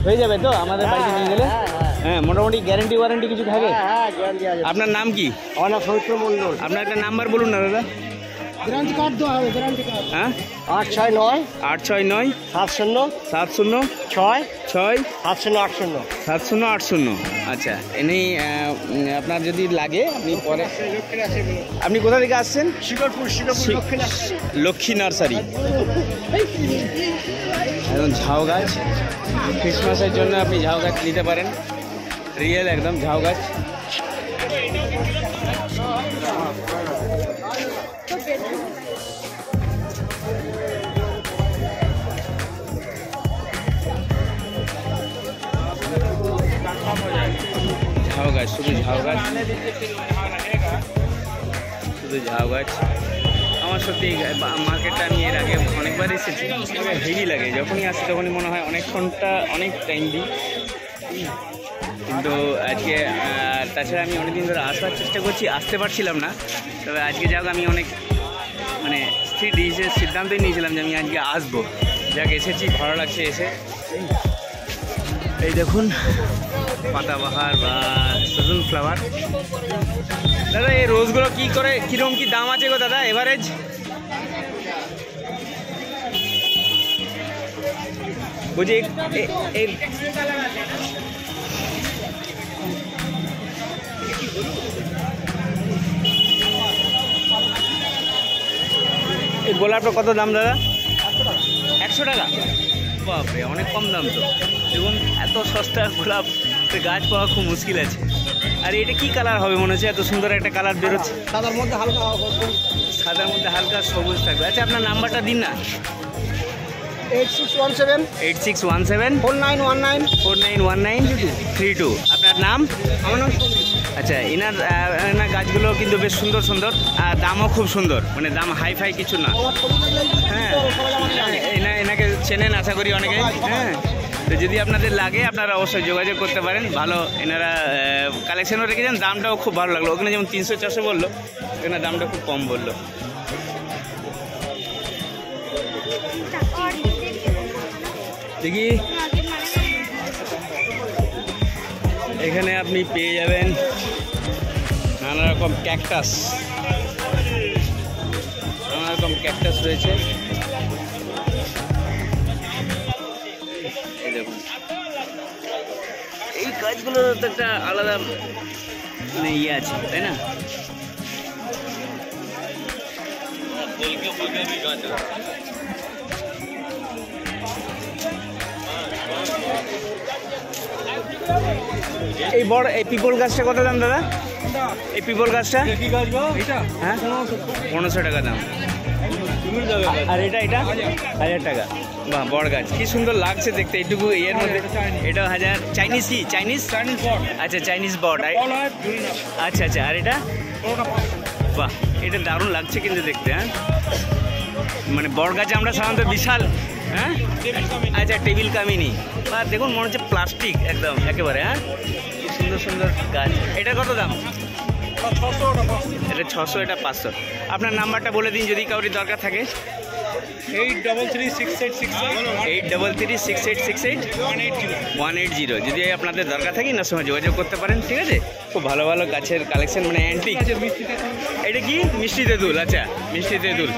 হয়ে যাবে তো আমাদের বাড়িতে নিয়ে গেলে? হ্যাঁ, মোটামুটি গ্যারেন্টি ওয়ারেন্টি কিছু থাকে? হ্যাঁ গ্যারান্টি আছে। আপনার নাম কি? আমার নাম সৌত্র মণ্ডল। আপনার একটা নাম্বার বলুন না দাদা। গ্যারান্টি কার্ড দেওয়া হবে, গ্যারান্টি কার্ড। হ্যাঁ, 869 869 70 70 6 6 7080। 7080। আচ্ছা, এনেই আপনার যদি লাগে আপনি পরে। আপনি কোথা থেকে আসছেন? শিকরপুর লক্ষ্মী নার্সারি। একদম ঝাউ গাছ, ক্রিসমাসের জন্য আপনি ঝাউ গাছ নিতে পারেন, রিয়েল একদম ঝাউ গাছ। ঝাউ গাছ, শুধু ঝাউ গাছ, শুধু ঝাউ গাছ। আমার সত্যি মার্কেটটা আমি এর আগে অনেকবার এসেছি, হেভি লাগে। যখনই আসি তখনই মনে হয় অনেকক্ষণটা অনেক টাইম দিই, কিন্তু আজকে তাছাড়া আমি অনেকদিন ধরে আসবার চেষ্টা করছি, আসতে পারছিলাম না। তবে আজকে যাক আমি অনেক মানে স্থির সিদ্ধান্তই নিয়েছিলাম যে আমি আজকে আসবো। যাক এসেছি, ভালো লাগছে এসে। এই দেখুন পাতাবাহার বা সিজন ফ্লাওয়ার। দাদা এই রোজগুলো কি করে, কিরকম কি দাম আছে গো দাদা এভারেজ? বলছি এই গোলাপটা কত দাম দাদা? 100 টাকা? বাপরে, অনেক কম দাম তো। দেখুন এত সস্তা গোলাপ গাছ পাওয়া খুব মুশকিল আছে। আর এটা কি কালার হবে মনে হচ্ছে? এত সুন্দর একটা কালার বেরোচ্ছে। সাদার মধ্যে হালকা সাদার মধ্যে হালকা সবুজ থাকবে। আচ্ছা আপনার নাম্বারটা দিন না। 8617 8617 4919 491932। আপনার নাম? আমার নাম। আচ্ছা, এনার গাছগুলো কিন্তু বেশ সুন্দর সুন্দর, আর দামও খুব সুন্দর, মানে দাম হাই ফাই কিছু না। হ্যাঁ, এনাকে চেনেন আশা করি অনেকে। হ্যাঁ, তো যদি আপনাদের লাগে আপনারা অবশ্যই যোগাযোগ করতে পারেন। ভালো এনারা কালেকশনও রেখেছেন, দামটাও খুব ভালো লাগলো। ওখানে যেমন 300-400 বললো, এখানে দামটা খুব কম বললো। দেখি এখানে আপনি পেয়ে যাবেন নানা রকম ক্যাকটাস, নানা রকম ক্যাকটাস রয়েছে। এই দেখুন, এই গাছগুলোর তো একটা আলাদা মানে ইয়ে আছে, তাই না? এই বড় এই পিপল গাছটা কত দাম দাদা? এই পিপল গাছটা হ্যাঁ 1500 টাকা দাম। আর এটা 1000 টাকা। বাহ, বড় গাছ, কি সুন্দর লাগছে দেখতে এইটুকু এর মধ্যে। এটা 1000। চাইনিজ কি? চাইনিজ? আচ্ছা, চাইনিজ বট। আচ্ছা আচ্ছা, আর এটা? বাহ, এটা দারুণ লাগছে কিন্তু দেখতে। হ্যাঁ, মানে বড় গাছে আমরা সাধারণত বিশাল। হ্যাঁ, আচ্ছা, টেবিল কামিনী। বা দেখুন মনে হচ্ছে প্লাস্টিক একদম একেবারে। হ্যাঁ, কি সুন্দর সুন্দর গাছ। এটা কত দাম? এটা 600, এটা 500। আপনার নাম্বারটা বলে দিন যদি কাউরি দরকার থাকে। 836868 যদি আপনাদের দরকার থাকে না সময় যোগাযোগ করতে পারেন। ঠিক আছে, খুব ভালো ভালো গাছের কালেকশন, মানে অ্যান্টিক। এটা কি? মিষ্টি তেঁতুল। আচ্ছা, মিষ্টি তেঁতুল।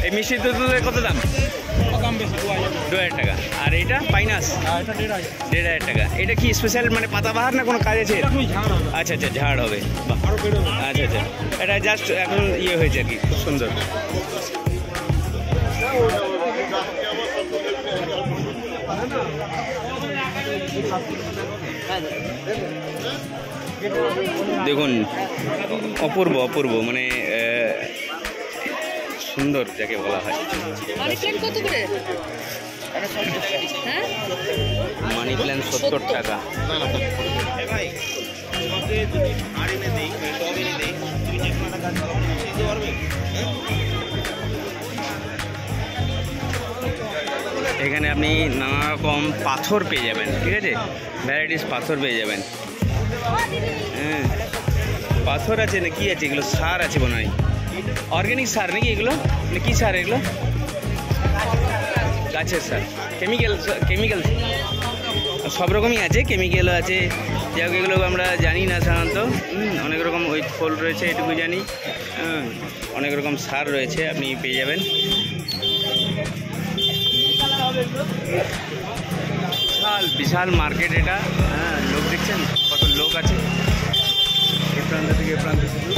এই মিষ্টি তেঁতুলের কত দাম? 2000 টাকা। আর এটা পাইনাস? 1500 টাকা। এটা কি স্পেশাল মানে পাতাবাহার না কোনো কাজ আছে? আচ্ছা আচ্ছা, ঝাড় হবে। আচ্ছা আচ্ছা, এটা জাস্ট এখন ইয়ে হয়েছে আর কি, খুব সুন্দর। দেখুন অপূর্ব অপূর্ব, মানে সুন্দর যাকে বলা হয়। মানি প্ল্যান্ট 70 টাকা। এখানে আপনি নানা রকম পাথর পেয়ে যাবেন। ঠিক আছে, ভ্যারাইটিস পাথর পেয়ে যাবেন। হ্যাঁ, পাথর আছে না কি আছে? এগুলো সার আছে মনে হয়। অর্গানিক সার নাকি এগুলো, মানে কী সার এগুলো? গাছের সার, কেমিক্যাল সব রকমই আছে, কেমিক্যালও আছে। যাই হোক, এগুলো আমরা জানি না সাধারণত। অনেক রকম ওই ফল রয়েছে, এটুকু জানি। অনেক রকম সার রয়েছে, আপনি পেয়ে যাবেন। বিশাল মার্কেট এটা। হ্যাঁ, লোক দেখছেন কত লোক আছে, এ প্রান্ত থেকে এ প্রান্ত শুধু।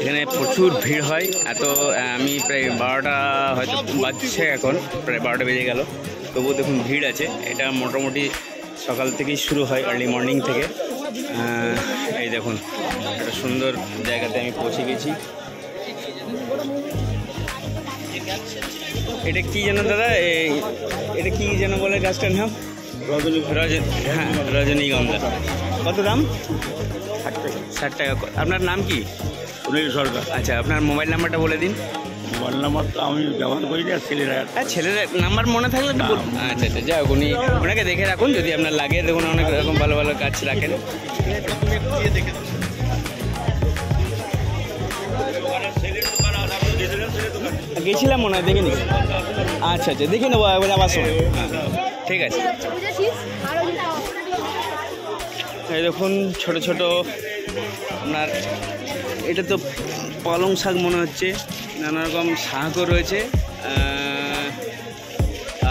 এখানে প্রচুর ভিড় হয়। আমি প্রায় 12টা হয়তো বাজছে, এখন প্রায় 12টা বেজে গেল, তবুও দেখুন ভিড় আছে। এটা মোটামুটি সকাল থেকেই শুরু হয়, আর্লি মর্নিং থেকে। এই দেখুন, একটা সুন্দর জায়গাতে আমি পৌঁছে গেছি। এটা কি যেন দাদা, এটা কি যেন বলে গাছটার নাম? হ্যাঁ, রজনীগন্ধা। কত দাম? 60 টাকা। আপনার নাম কি? সুনীল সরকার। আচ্ছা, আপনার মোবাইল নাম্বারটা বলে দিন। মোবাইল নাম্বার তো আমি ব্যবহার করি না, ছেলেরা। হ্যাঁ, ছেলের নাম্বার মনে থাকলে তো বলুন। আচ্ছা, যাই হোক, ওনাকে দেখে রাখুন, যদি আপনার লাগে। দেখুন, অনেক রকম ভালো ভালো গাছ রাখেন। গেছিলাম মনে হয়, দেখে নি। আচ্ছা, দেখে নেবো একবার আবার সময়। হ্যাঁ, ঠিক আছে। এই দেখুন, ছোট ছোট আপনার, এটা তো পালং শাক মনে হচ্ছে, নানা রকম শাকও রয়েছে।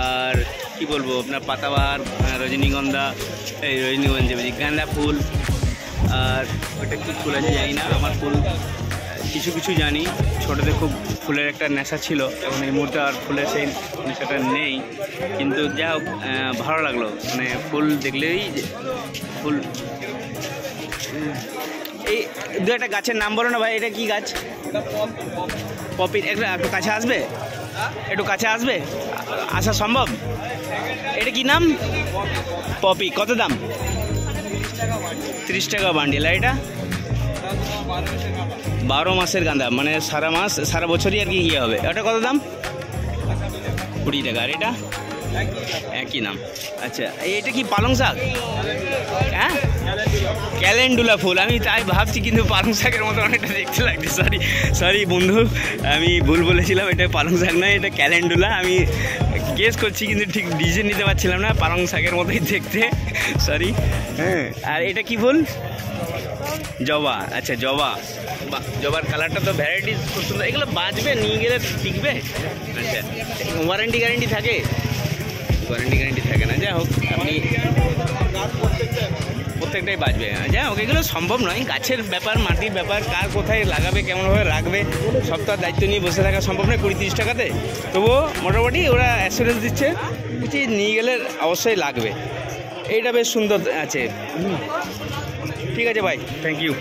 আর কি বলবো, আপনার পাতাবাহার, রজনীগন্ধা, গাঁদা ফুল। আর ওটা কি ফুল আছে জানি না, আমার ফুল কিছু কিছু জানি। ছোটোতে খুব ফুলের একটা নেশা ছিল, এখন এই মুহূর্তে আর ফুলের সেই নেশাটা নেই। কিন্তু যা হোক, ভালো লাগলো, মানে ফুল দেখলেই ফুল। এই দু একটা গাছের নাম বলো না ভাই, এটা কি গাছ? পপি। একটু কাছে আসবে, একটু কাছে আসবে, আসা সম্ভব? এটা কি নাম? পপি। কত দাম? 30 টাকা বান্ডিল। আর এটা 12 মাসের গাঁদা, মানে সারা মাস, সারা বছরই আর কি ইয়ে হবে। ওটা কত দাম? 20 টাকা। আর এটা একই নাম। আচ্ছা, এটা কি পালং শাক? হ্যাঁ, ক্যালেন্ডুলা ফুল। আমি তাই ভাবছি, কিন্তু পালং শাকের মতো অনেকটা দেখতে লাগছে। সরি বন্ধু, আমি ভুল বলেছিলাম। এটা পালং শাক নয়, এটা ক্যালেন্ডুলা। আমি গেস করছি, কিন্তু ঠিক ডিসিশন নিতে পারছিলাম না। পালং শাকের মতোই দেখতে, সরি। হ্যাঁ, আর এটা কি ফুল? জবা। আচ্ছা, জবা। জবার কালারটা তো ভ্যারাইটিস খুব সুন্দর। এগুলো বাঁচবে, নিয়ে গেলে টিকবে? আচ্ছা, ওয়ারেন্টি গ্যারেন্টি থাকে? ওয়ারেন্টি গ্যারেন্টি থাকে না। যাই হোক, আপনি প্রত্যেকটাই বাঁচবে। যাই হোক, এগুলো সম্ভব নয়, গাছের ব্যাপার, মাটির ব্যাপার, কার কোথায় লাগাবে, কেমনভাবে রাখবে, সব তো আর দায়িত্ব নিয়ে বসে থাকা সম্ভব নয় 20-30 টাকাতে। তবুও মোটামুটি ওরা অ্যাসুরেন্স দিচ্ছে, কিছু নিয়ে গেলে অবশ্যই লাগবে। এইটা বেশ সুন্দর আছে। ঠিক আছে ভাই, থ্যাংক ইউ।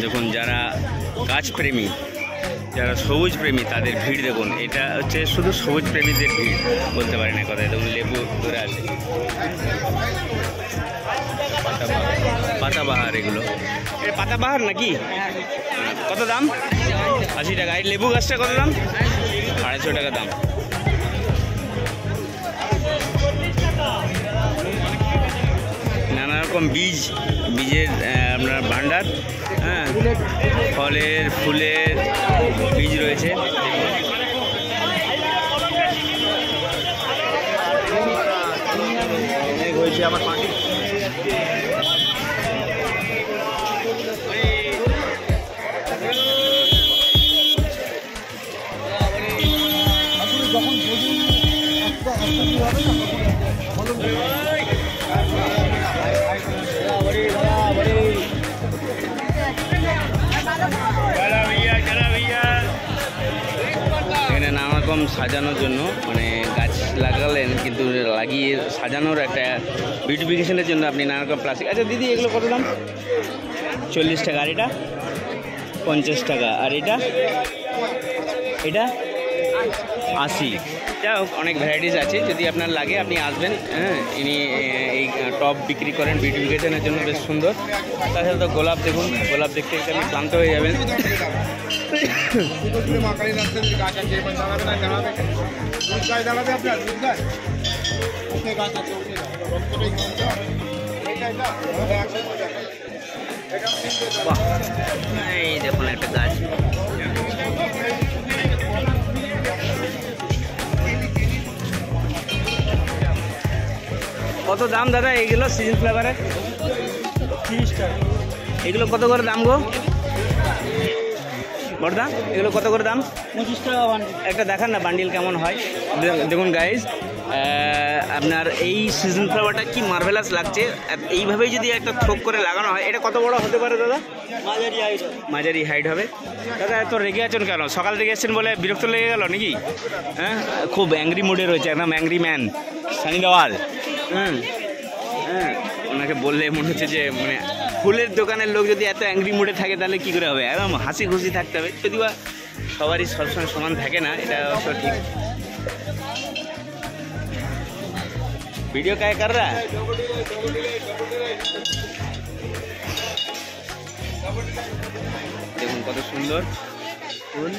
দেখুন, যারা গাছপ্রেমী, যারা সবুজ প্রেমী, তাদের ভিড় দেখুন। এটা হচ্ছে শুধু সবুজ প্রেমীদের ভিড় বলতে পারি না কথায়। দেখুন, লেবু ধরে আছে, পাতাবাহার। এগুলো পাতাবাহার নাকি? কত দাম? 80 টাকা। এই লেবু গাছটা কত দাম? 250 টাকা দাম। নানা রকম বীজের আপনার ভান্ডার। হ্যাঁ, ফলের, ফুলের বীজ রয়েছে। হয়েছে আমার মাটি। যখন এখানে নানা রকম সাজানোর জন্য, মানে গাছ লাগালেন কিন্তু লাগিয়ে সাজানোর একটা বিউটিফিকেশনের জন্য আপনি নানা রকম প্লাস্টিক। আচ্ছা দিদি, এগুলো কত দাম? 40 টাকা। আর এটা 50 টাকা। আর এটা এটা 80। যাই হোক, অনেক ভ্যারাইটিস আছে, যদি আপনার লাগে আপনি আসবেন। হ্যাঁ, ইনি এই টপ বিক্রি করেন বিউটিফিকেশনের জন্য, বেশ সুন্দর। তাছাড়া তো গোলাপ দেখুন, গোলাপ দেখতে দেখতে আপনি ক্লান্ত হয়ে যাবেন। বাহ, এই দেখুন একটা গাছ। কত দাম দাদা এইগুলো সিজন ফ্লেভারের? 30 টাকা। এগুলো কত করে দাম গো বড়দা? এগুলো কত করে দাম? 25 টাকা বান্ডিল। একটা দেখান না বান্ডিল কেমন হয়। দেখুন গাইজ, আপনার এই সিজন ফ্লাওয়ারটা কি মার্ভেলাস লাগছে। এইভাবেই যদি একটা থোক করে লাগানো হয়, এটা কত বড় হতে পারে দাদা? মাঝারি হাইট। মাঝারি হাইট হবে। দাদা এত রেগে আছেন কেন? সকাল থেকে এসছেন বলে বিরক্ত লেগে গেল নাকি? হ্যাঁ, খুব অ্যাংরি মুডে রয়েছে, একদম অ্যাংরি ম্যান সানি দেওয়াল। হ্যাঁ হ্যাঁ, ওনাকে বললে মনে হচ্ছে যে মানে ফুলের দোকানের লোক যদি এত অ্যাংরি মুডে থাকে তাহলে কী করে হবে? একদম হাসি খুশি থাকতে হবে, যদি বা সবারই সবসময় সমান থাকে না, এটা অবশ্য ঠিক। ভিডিও क्या कर रहा है? দেখুন কত সুন্দর ফুল।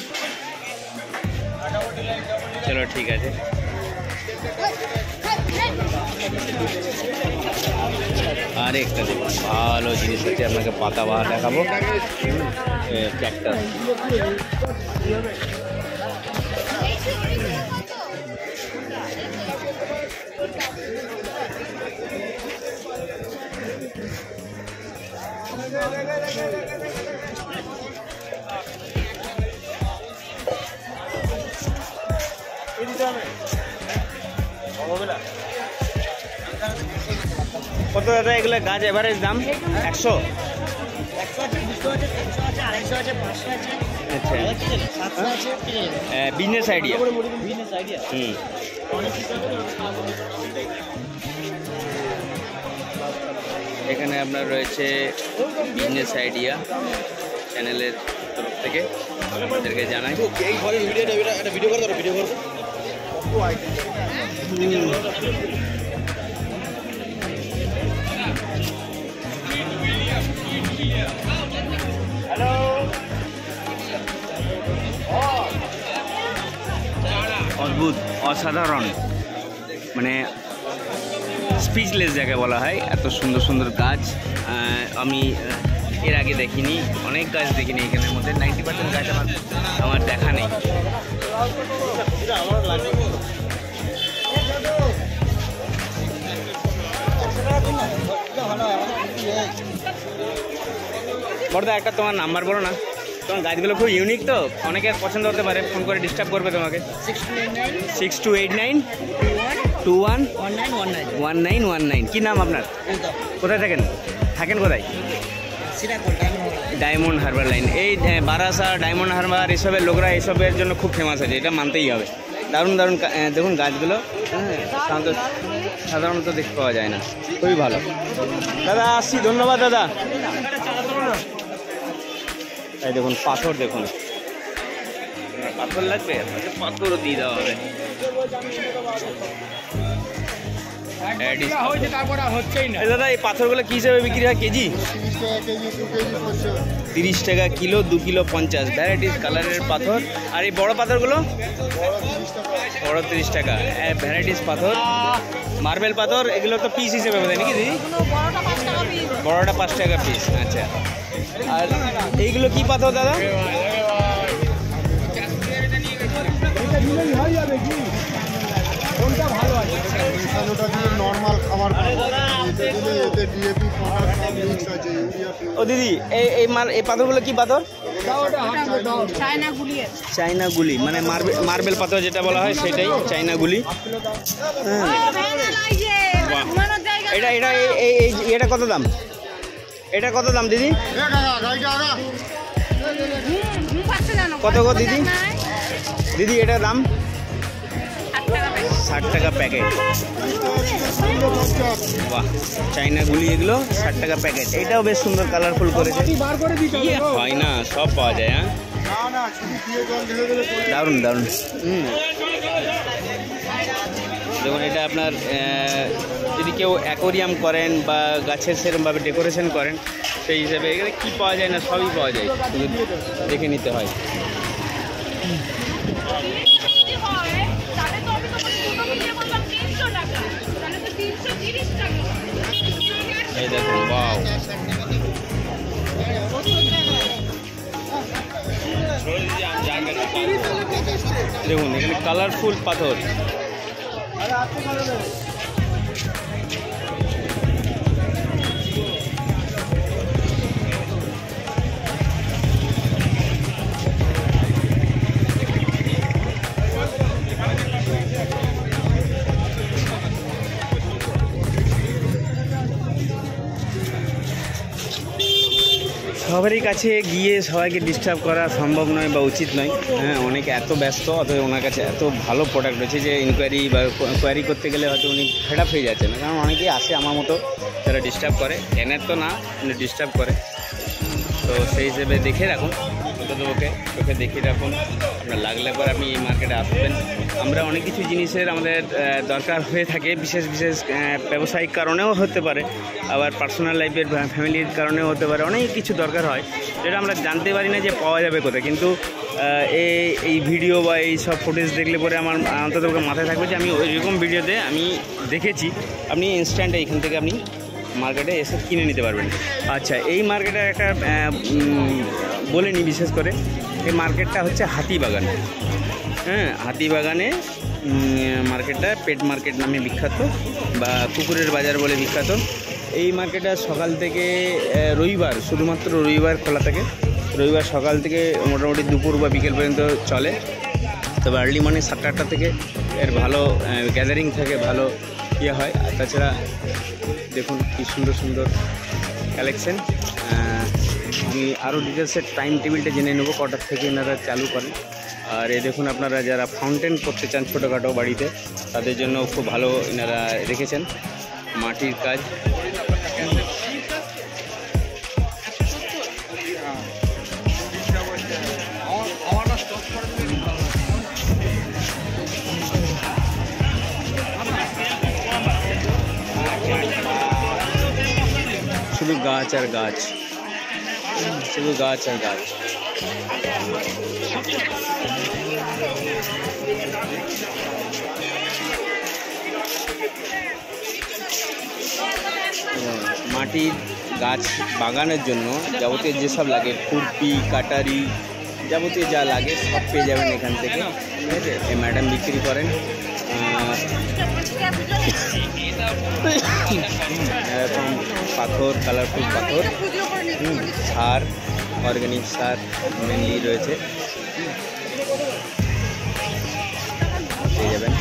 চলো ঠিক আছে। আর একটা দেখুন ভালো জিনিস আছে, আপনাকে পাতাবাহার দেখাবো। ক্যাকটাস। কত দাদা এগুলো গাছ এভারেজ দাম? 100? আচ্ছা, বিজনেস আইডিয়া। এখানে আপনার রয়েছে বিজনেস আইডিয়া চ্যানেলের তরফ থেকে, আমাদেরকে জানাই। এই ঘরের ভিডিওটা একটা ভিডিও করে দাও, ভিডিও করো। অদ্ভুত, অসাধারণ, মানে স্পিচলেস যাকে বলা হয়। এত সুন্দর সুন্দর গাছ আমি এর আগে দেখিনি, অনেক গাছ দেখিনি এখানের মধ্যে। 90% গাছ আমার দেখা নেই। বড়দা একটা তোমার নাম্বার বলো না, তোমার গাছগুলো খুব ইউনিক তো, অনেকে পছন্দ হতে পারে, ফোন করে ডিস্টার্ব করবে তোমাকে। 6289 211919। কী নাম আপনার? কোথায় থাকেন? কোথায়? Diamond Harbour line. এই বারাসা, ডায়মন্ড হারবার এসবের লোকরা এসবের জন্য খুব ফেমাস আছে, এটা মানতেই হবে। দারুণ দারুণ দেখুন গাছগুলো, সাধারণত দেখতে পাওয়া যায় না, খুবই ভালো। দাদা আসছি, ধন্যবাদ দাদা। এই দেখুন পাথর, দেখুন পাথর লাগবে, পাথরও দিয়ে দেওয়া হবে। দাদা এই পাথরগুলো কি হিসাবে বিক্রি হয় কেজি? 30 টাকা কিলো, 2 কিলো 50। ভ্যারাইটিস কালারের পাথর। আর এই বড় পাথরগুলো? বড় 30 টাকা। ভ্যারাইটিস পাথর, মার্বেল পাথর, এগুলো তো পিস হিসেবে বোধ হয় নাকি দিদি? বড়টা 5 টাকা পিস। আচ্ছা, আর এইগুলো কি পাথর দাদা? নরমাল খাবার ও দিদি এই পাথরগুলো কি পাথর? চায়না গুলি, মানে মার্বেল পাথর যেটা বলা হয় সেটাই চায়না গুলি। এটা এটা এটা কত দাম? এটা কত দাম দিদি? কত গো দিদি? দিদি এটার দাম? 60 60 টাকা প্যাকেট। বাহ, চাইনা গুলি এগুলো 60 টাকা প্যাকেট। এটাও বেশ সুন্দর কালারফুল করেছে। হয় না, সব পাওয়া যায়। হ্যাঁ, দারুণ দারুণ। যেমন এটা আপনার যদি কেউ অ্যাকোরিয়াম করেন বা গাছের সেরকমভাবে ডেকোরেশন করেন, সেই হিসাবে এখানে কী পাওয়া যায় না, সবই পাওয়া যায়, শুধু দেখে নিতে হয়। এই দেখুন, বাও, দেখুন এখানে কালারফুল পাথর। সবারই কাছে গিয়ে সবাইকে ডিস্টার্ব করা সম্ভব নয় বা উচিত নয়। হ্যাঁ, অনেকে এত ব্যস্ত, অথবা ওনার কাছে এত ভালো প্রোডাক্ট রয়েছে যে ইনকোয়ারি বা কোয়ারি করতে গেলে হয়তো উনি ফেড আপ হয়ে যাচ্ছেন। কারণ অনেকেই আসে আমার মতো, যারা ডিস্টার্ব করে, এনের তো না, কিন্তু ডিস্টার্ব করে। তো সেই হিসেবে দেখে রাখুন, ওকে চোখে দেখে রাখুন। আপনার লাগলে পর আপনি এই মার্কেটে আসবেন। আমরা অনেক কিছু জিনিসের আমাদের দরকার হয়ে থাকে, বিশেষ বিশেষ ব্যবসায়িক কারণেও হতে পারে, আবার পার্সোনাল লাইফের ফ্যামিলির কারণেও হতে পারে। অনেক কিছু দরকার হয় যেটা আমরা জানতে পারি না যে পাওয়া যাবে কোথায়। কিন্তু এই ভিডিও বা এই সব ফুটেজ দেখলে পরে আমার অন্তত মাথায় থাকবে যে আমি ওইরকম ভিডিওতে আমি দেখেছি। আপনি ইনস্ট্যান্ট এইখান থেকে আপনি মার্কেটে এসে কিনে নিতে পারবেন। আচ্ছা, এই মার্কেটের একটা বলে নিই বিশেষ করে, এই মার্কেটটা হচ্ছে হাতিবাগান। হ্যাঁ, হাতিবাগানে মার্কেটটা পেট মার্কেট নামে বিখ্যাত, বা কুকুরের বাজার বলে বিখ্যাত। এই মার্কেটটা সকাল থেকে রবিবার, শুধুমাত্র রবিবার খোলা থাকে। রবিবার সকাল থেকে মোটামুটি দুপুর বা বিকেল পর্যন্ত চলে। তবে আর্লি মর্নিং 7টা থেকে এর ভালো গ্যাদারিং থাকে, ভালো ইয়ে হয়। আর তাছাড়া দেখুন কি সুন্দর সুন্দর কালেকশন। আমি আরও ডিটেলসের টাইম টেবিলটা জেনে নেবো, কটার থেকে এনারা চালু করেন। আর এই দেখুন, আপনারা যারা ফাউন্টেন করতে চান ছোটোখাটো বাড়িতে, তাদের জন্য খুব ভালো এনারা রেখেছেন। মাটির কাজ, শুধু গাছ আর গাছ, শুধু গাছ আর গাছ। মাটির গাছ বাগানের জন্য যাবতীয় যেসব লাগে, খুরপি, কাটারি, যাবতীয় যা লাগে সব পেয়ে যাবেন এখান থেকে। ঠিক আছে, এই ম্যাডাম বিক্রি করেন। এরকম পাথর, কালারফুল পাথর, সার, অর্গানিক সার মেনলি রয়েছে, পেয়ে যাবেন।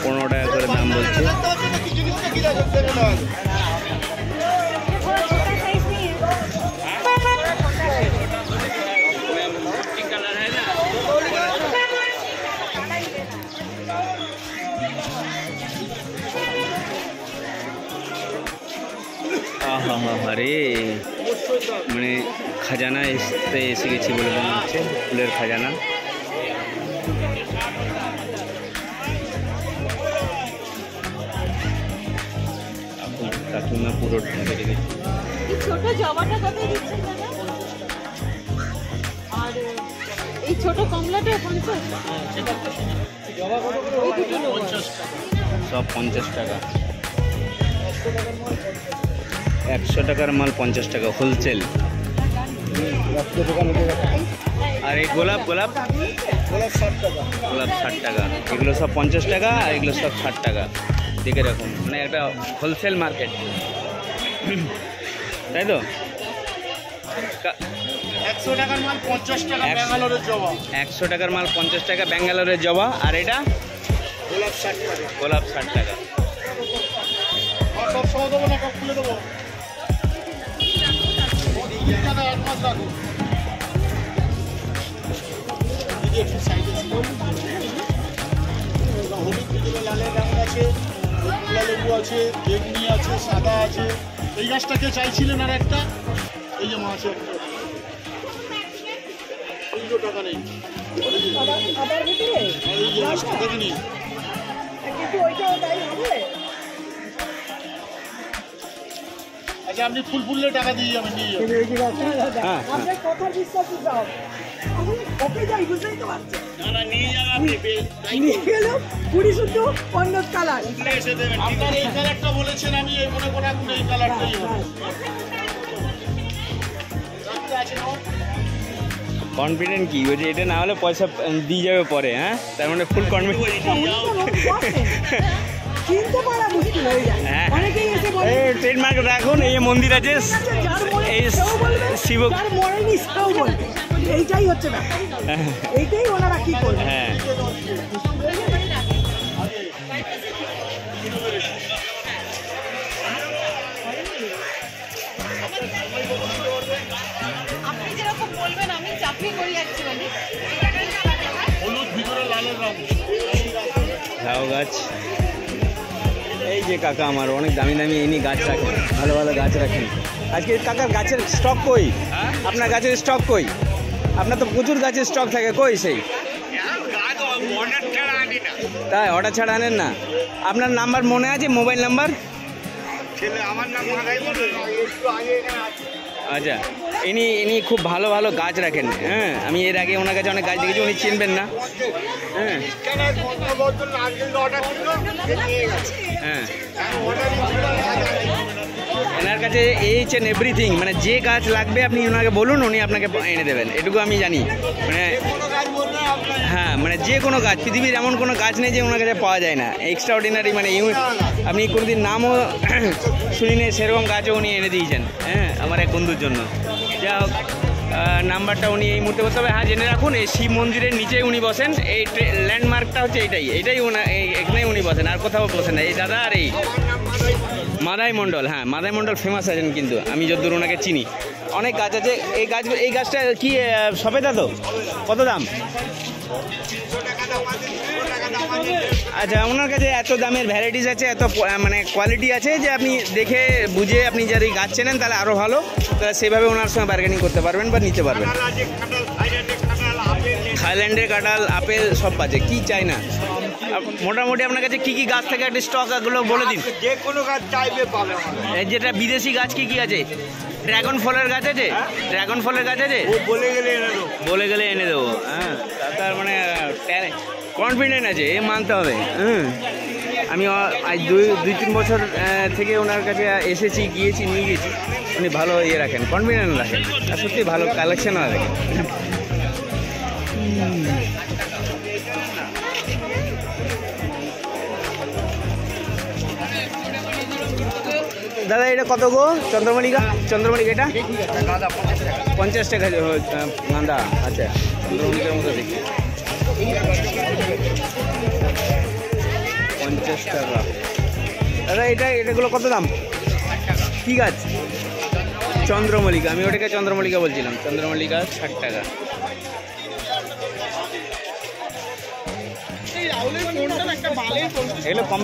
$15 করে দাম বলছে। আরে মানে খাজানা এসে গেছি বলে মনে হচ্ছে, ফুলের খাজানা। কাকিমা পুরো ঢেকে রেখেছি। ছোট জবাটা কত দিচ্ছেন দাদা? আর এই ছোট কমলাটা 50? সব 50 টাকা। 100 টাকার মাল 50 টাকা হোলসেল। আর এই গোলাপ গোলাপ গোলাপ 60 টাকা। গোলাপ 60 টাকা, এগুলো সব 50 টাকা আর এগুলো সব 60 টাকা। দেখে রাখুন, মানে একটা হোলসেল মার্কেট, তাই তো? 100 টাকার মাল 50 টাকা ব্যাঙ্গালোরের জবা। 100 টাকার মাল 50 টাকা ব্যাঙ্গালোরের জবা। আর এটা গোলাপ 60 টাকা। গোলাপ 60 টাকা। আর সব সহ দেবো না, সব খুলে দেবো। টাকা এক মাস রাখো। এই একটু সাইডে ছিল। হলুদ ভিতরে লালের রঙ আছে, কমলা লেবু আছে, বেগুনি আছে, সাদা আছে। এই গাছটাকে চাইছিলেন আর একটা, এই যে মাছ একটা 200 টাকা নেই। আর এই যে গাছটা দেখিনি। আচ্ছা, আপনি ফুল ফুললে টাকা দিয়ে যাবেন, নিয়ে যাবেন। হ্যাঁ, না না, নিয়ে যাবেন আপনি, এসে দেবেন। আপনার এই কালারটা বলেছেন, আমি এই মনে করে এখন এই কালারটাই হবে। রাখতে আছে না? কনফিডেন্ট কি ওই যে এটা না হলে পয়সা দিয়ে যাবে পরে, হ্যাঁ? তার মানে ফুল কনফিডেন্ট। হ্যাঁ, এই ট্রেডমার্ক রাখুন। এই যে মন্দির আছে, এই শিব, এইটাই হচ্ছে না, এইটাই ওনারা কি করবে। হ্যাঁ আপনি যেরকম বলবেন আমি চাকরি করে যাচ্ছি মানে হলুদ ভিতরে লালের রঙ। লাউ গাছ। এই যে কাকা আমার অনেক দামি দামি এনে গাছ রাখেন, ভালো ভালো গাছ রাখেন। আজকে কাকার গাছের স্টক কই? আপনার গাছের স্টক কই? আপনার তো প্রচুর গাছের স্টক থাকে, কই সেই? তাই অর্ডার ছাড়া আনেন না? আপনার নাম্বার মনে আছে, মোবাইল নাম্বার? আচ্ছা, ইনি খুব ভালো ভালো গাছ রাখেন। হ্যাঁ, আমি এর আগে ওনার কাছে অনেক গাছ দেখেছি, উনি চিনবেন না। হ্যাঁ হ্যাঁ, এনার কাছে এইচ এন্ড এভরিথিং, মানে যে গাছ লাগবে আপনি ওনাকে বলুন, উনি আপনাকে এনে দেবেন, এটুকু আমি জানি। মানে হ্যাঁ, মানে যে কোনো গাছ, পৃথিবীর এমন কোনো গাছ নেই যে ওনার কাছে পাওয়া যায় না। এক্সট্রা অর্ডিনারি, মানে আপনি কোনোদিন নামও শুনিনি সেরকম গাছও উনি এনে দিয়েছেন। হ্যাঁ, আমার এক বন্ধুর জন্য। যা হোক, নাম্বারটা উনি এই মুহূর্তে বলতে হবে। হ্যাঁ, জেনে রাখুন, এই শিব মন্দিরের নিচেই উনি বসেন। এই ল্যান্ডমার্কটা হচ্ছে এইটাই এখানেই উনি বসেন, আর কোথাও বসেন না। এই দাদা আর এই মাদাই মণ্ডল। হ্যাঁ, মাদাই মণ্ডল ফেমাস আছেন, কিন্তু আমি যতদূর ওনাকে চিনি। অনেক গাছ আছে। এই গাছটা কি সবেদা তো? কত দাম? আচ্ছা, ওনার কাছে এত দামের ভ্যারাইটিস আছে, এত মানে কোয়ালিটি আছে যে আপনি দেখে বুঝে আপনি যদি গাছ চেনেন তাহলে আরও ভালো, তাহলে সেভাবে ওনার সঙ্গে বার্গেনিং করতে পারবেন বা নিতে পারবেন। থাইল্যান্ডের কাঁঠাল, আপেল সব আছে, কি চাই না। মোটামুটি আপনার কাছে কি কি গাছ থাকে একটা স্টকগুলো বলে দিন। যে কোনো গাছ চাইবে পাবে। যেটা বিদেশি গাছ কি কি আছে? ড্রাগন ফলের গাছ আছে? ড্রাগন ফলের গাছ আছে? বলে গেলে এনে দেবো। হ্যাঁ, তার মানে কনফিডেন্ট আছে, এ মানতে হবে। হুম, আমি আজ 2-3 বছর থেকে ওনার কাছে এসেছি, গিয়েছি, নিয়ে গেছি। উনি ভালো ইয়ে রাখেন, কনফিডেন্ট রাখেন, আর সত্যি ভালো কালেকশনও রাখেন। দাদা এটা কত গো? চন্দ্রমল্লিকা এটা 50 টাকা গাঁদা। আচ্ছা, চন্দ্রমল্লিকার মতো দেখি 50 টাকা। দাদা এটাগুলো কত দাম? কি গাছ? চন্দ্রমল্লিকা। আমি ওটাকে চন্দ্রমল্লিকা বলছিলাম। চন্দ্রমল্লিকা 60 টাকা। এগুলো কম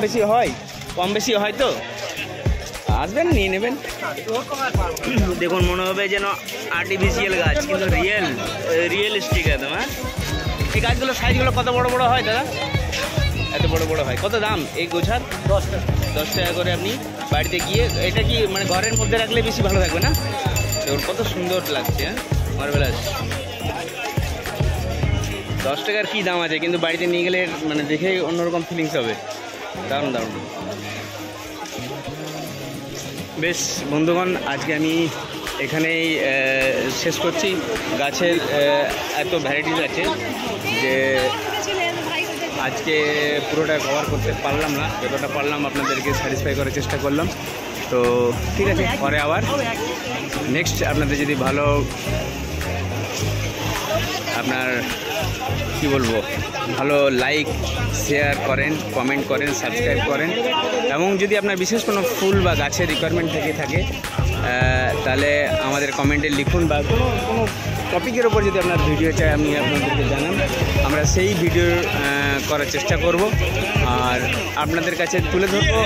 বেশি হয় তো, আসবেন নিয়ে নেবেন। দেখুন, মনে হবে যেন আর্টিফিশিয়াল গাছ, কিন্তু রিয়েলিস্টিক একদম। হ্যাঁ, এই গাছগুলো সাইজগুলো কত বড় বড় হয় দাদা? এত বড় বড় হয়। কত দাম এই গোছার? 10 টাকা করে। আপনি বাড়িতে গিয়ে এটা কি মানে ঘরের মধ্যে রাখলে বেশি ভালো থাকবে না? দেখুন কত সুন্দর লাগছে। হ্যাঁ, মার্বেলাস। 10 টাকার কি দাম আছে, কিন্তু বাড়িতে নিয়ে গেলে মানে দেখেই অন্যরকম ফিলিংস হবে। দারুণ দারুণ। বেশ বন্ধুগণ, আজকে আমি এখানেই শেষ করছি। গাছের এত ভ্যারাইটিস আছে যে আজকে পুরোটা কভার করতে পারলাম না, যতটা পারলাম আপনাদেরকে স্যাটিসফাই করার চেষ্টা করলাম। তো ঠিক আছে, পরে আবার নেক্সট আপনাদের যদি ভালো আপনার কি বলবো ভালো লাইক শেয়ার করেন, কমেন্ট করেন, সাবস্ক্রাইব করেন, এবং যদি আপনার বিশেষ কোনো ফুল বা গাছের রিকোয়ারমেন্ট থাকে তাহলে আমাদের কমেন্টে লিখুন, বা কোনো টপিকের ওপর যদি আপনার ভিডিও চাই আপনি আপনাদেরকে জানান, আমরা সেই ভিডিও করার চেষ্টা করব আর আপনাদের কাছে তুলে ধরবো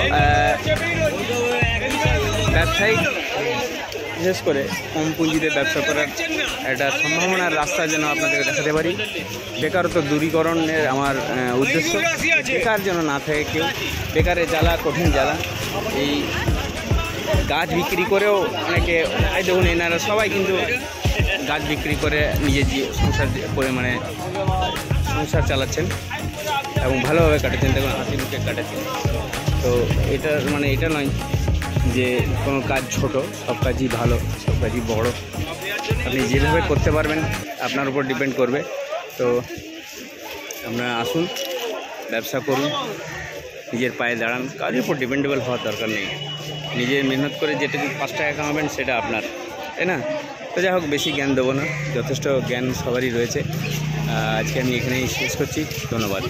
ব্যবসায়িক বিশেষ করে কম পুঁজিতে ব্যবসা করার একটা সম্ভাবনার রাস্তা যেন আপনাদের দেখাতে পারি। বেকারত্ব দূরীকরণের আমার উদ্দেশ্য, বেকার যেন না থাকে কেউ, বেকারের জ্বালা কঠিন জ্বালা। এই গাছ বিক্রি করেও অনেকে দেখুন এনারা সবাই কিন্তু গাছ বিক্রি করে নিজের সংসার মানে সংসার চালাচ্ছেন এবং ভালোভাবে কাটাচ্ছেন, দেখুন হাসি মুখে কাটাচ্ছেন। তো এটা মানে এটা নয় যে কোনো কাজ ছোট, সব কাজই ভালো, সব কাজই বড়। আপনি যেভাবে করতে পারবেন আপনার উপর ডিপেন্ড করবে। তো আপনারা আসুন, ব্যবসা করুন, নিজের পায়ে দাঁড়ান, কাজের উপর ডিপেন্ডেবল হওয়ার দরকার নেই। নিজের মেহনত করে যেটুকু 5 টাকা কামাবেন সেটা আপনার, তাই না? তো যাই হোক, বেশি জ্ঞান দেবো না, যথেষ্ট জ্ঞান সবারই রয়েছে। আজকে আমি এখানেই শেষ করছি, ধন্যবাদ।